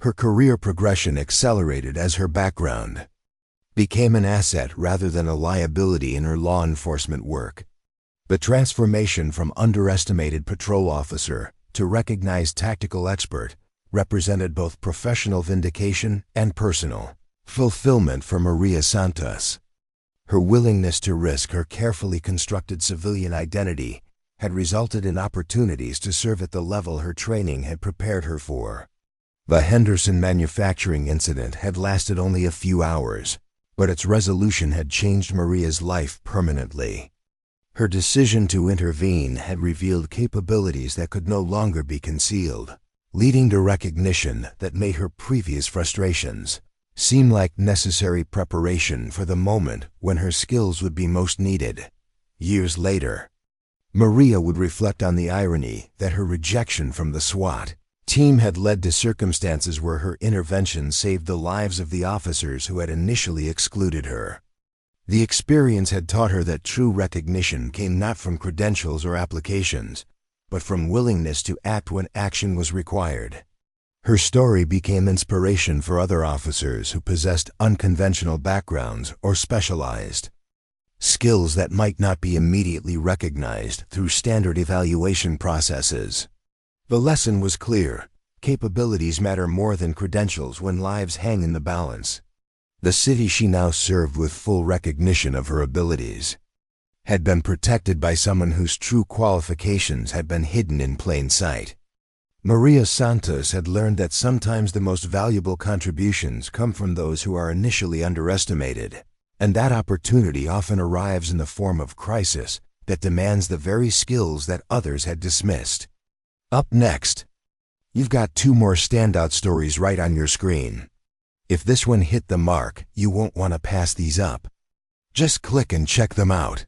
A: Her career progression accelerated as her background became an asset rather than a liability in her law enforcement work. The transformation from underestimated patrol officer to recognized tactical expert represented both professional vindication and personal fulfillment for Maria Santos. Her willingness to risk her carefully constructed civilian identity had resulted in opportunities to serve at the level her training had prepared her for. The Henderson manufacturing incident had lasted only a few hours, but its resolution had changed Maria's life permanently. Her decision to intervene had revealed capabilities that could no longer be concealed, leading to recognition that made her previous frustrations seem like necessary preparation for the moment when her skills would be most needed. Years later, Maria would reflect on the irony that her rejection from the SWAT team had led to circumstances where her intervention saved the lives of the officers who had initially excluded her. The experience had taught her that true recognition came not from credentials or applications, but from willingness to act when action was required. Her story became inspiration for other officers who possessed unconventional backgrounds or specialized skills that might not be immediately recognized through standard evaluation processes. The lesson was clear: capabilities matter more than credentials when lives hang in the balance. The city she now served with full recognition of her abilities had been protected by someone whose true qualifications had been hidden in plain sight. Maria Santos had learned that sometimes the most valuable contributions come from those who are initially underestimated, and that opportunity often arrives in the form of crisis that demands the very skills that others had dismissed. Up next, you've got 2 more standout stories right on your screen. If this one hit the mark, you won't want to pass these up. Just click and check them out.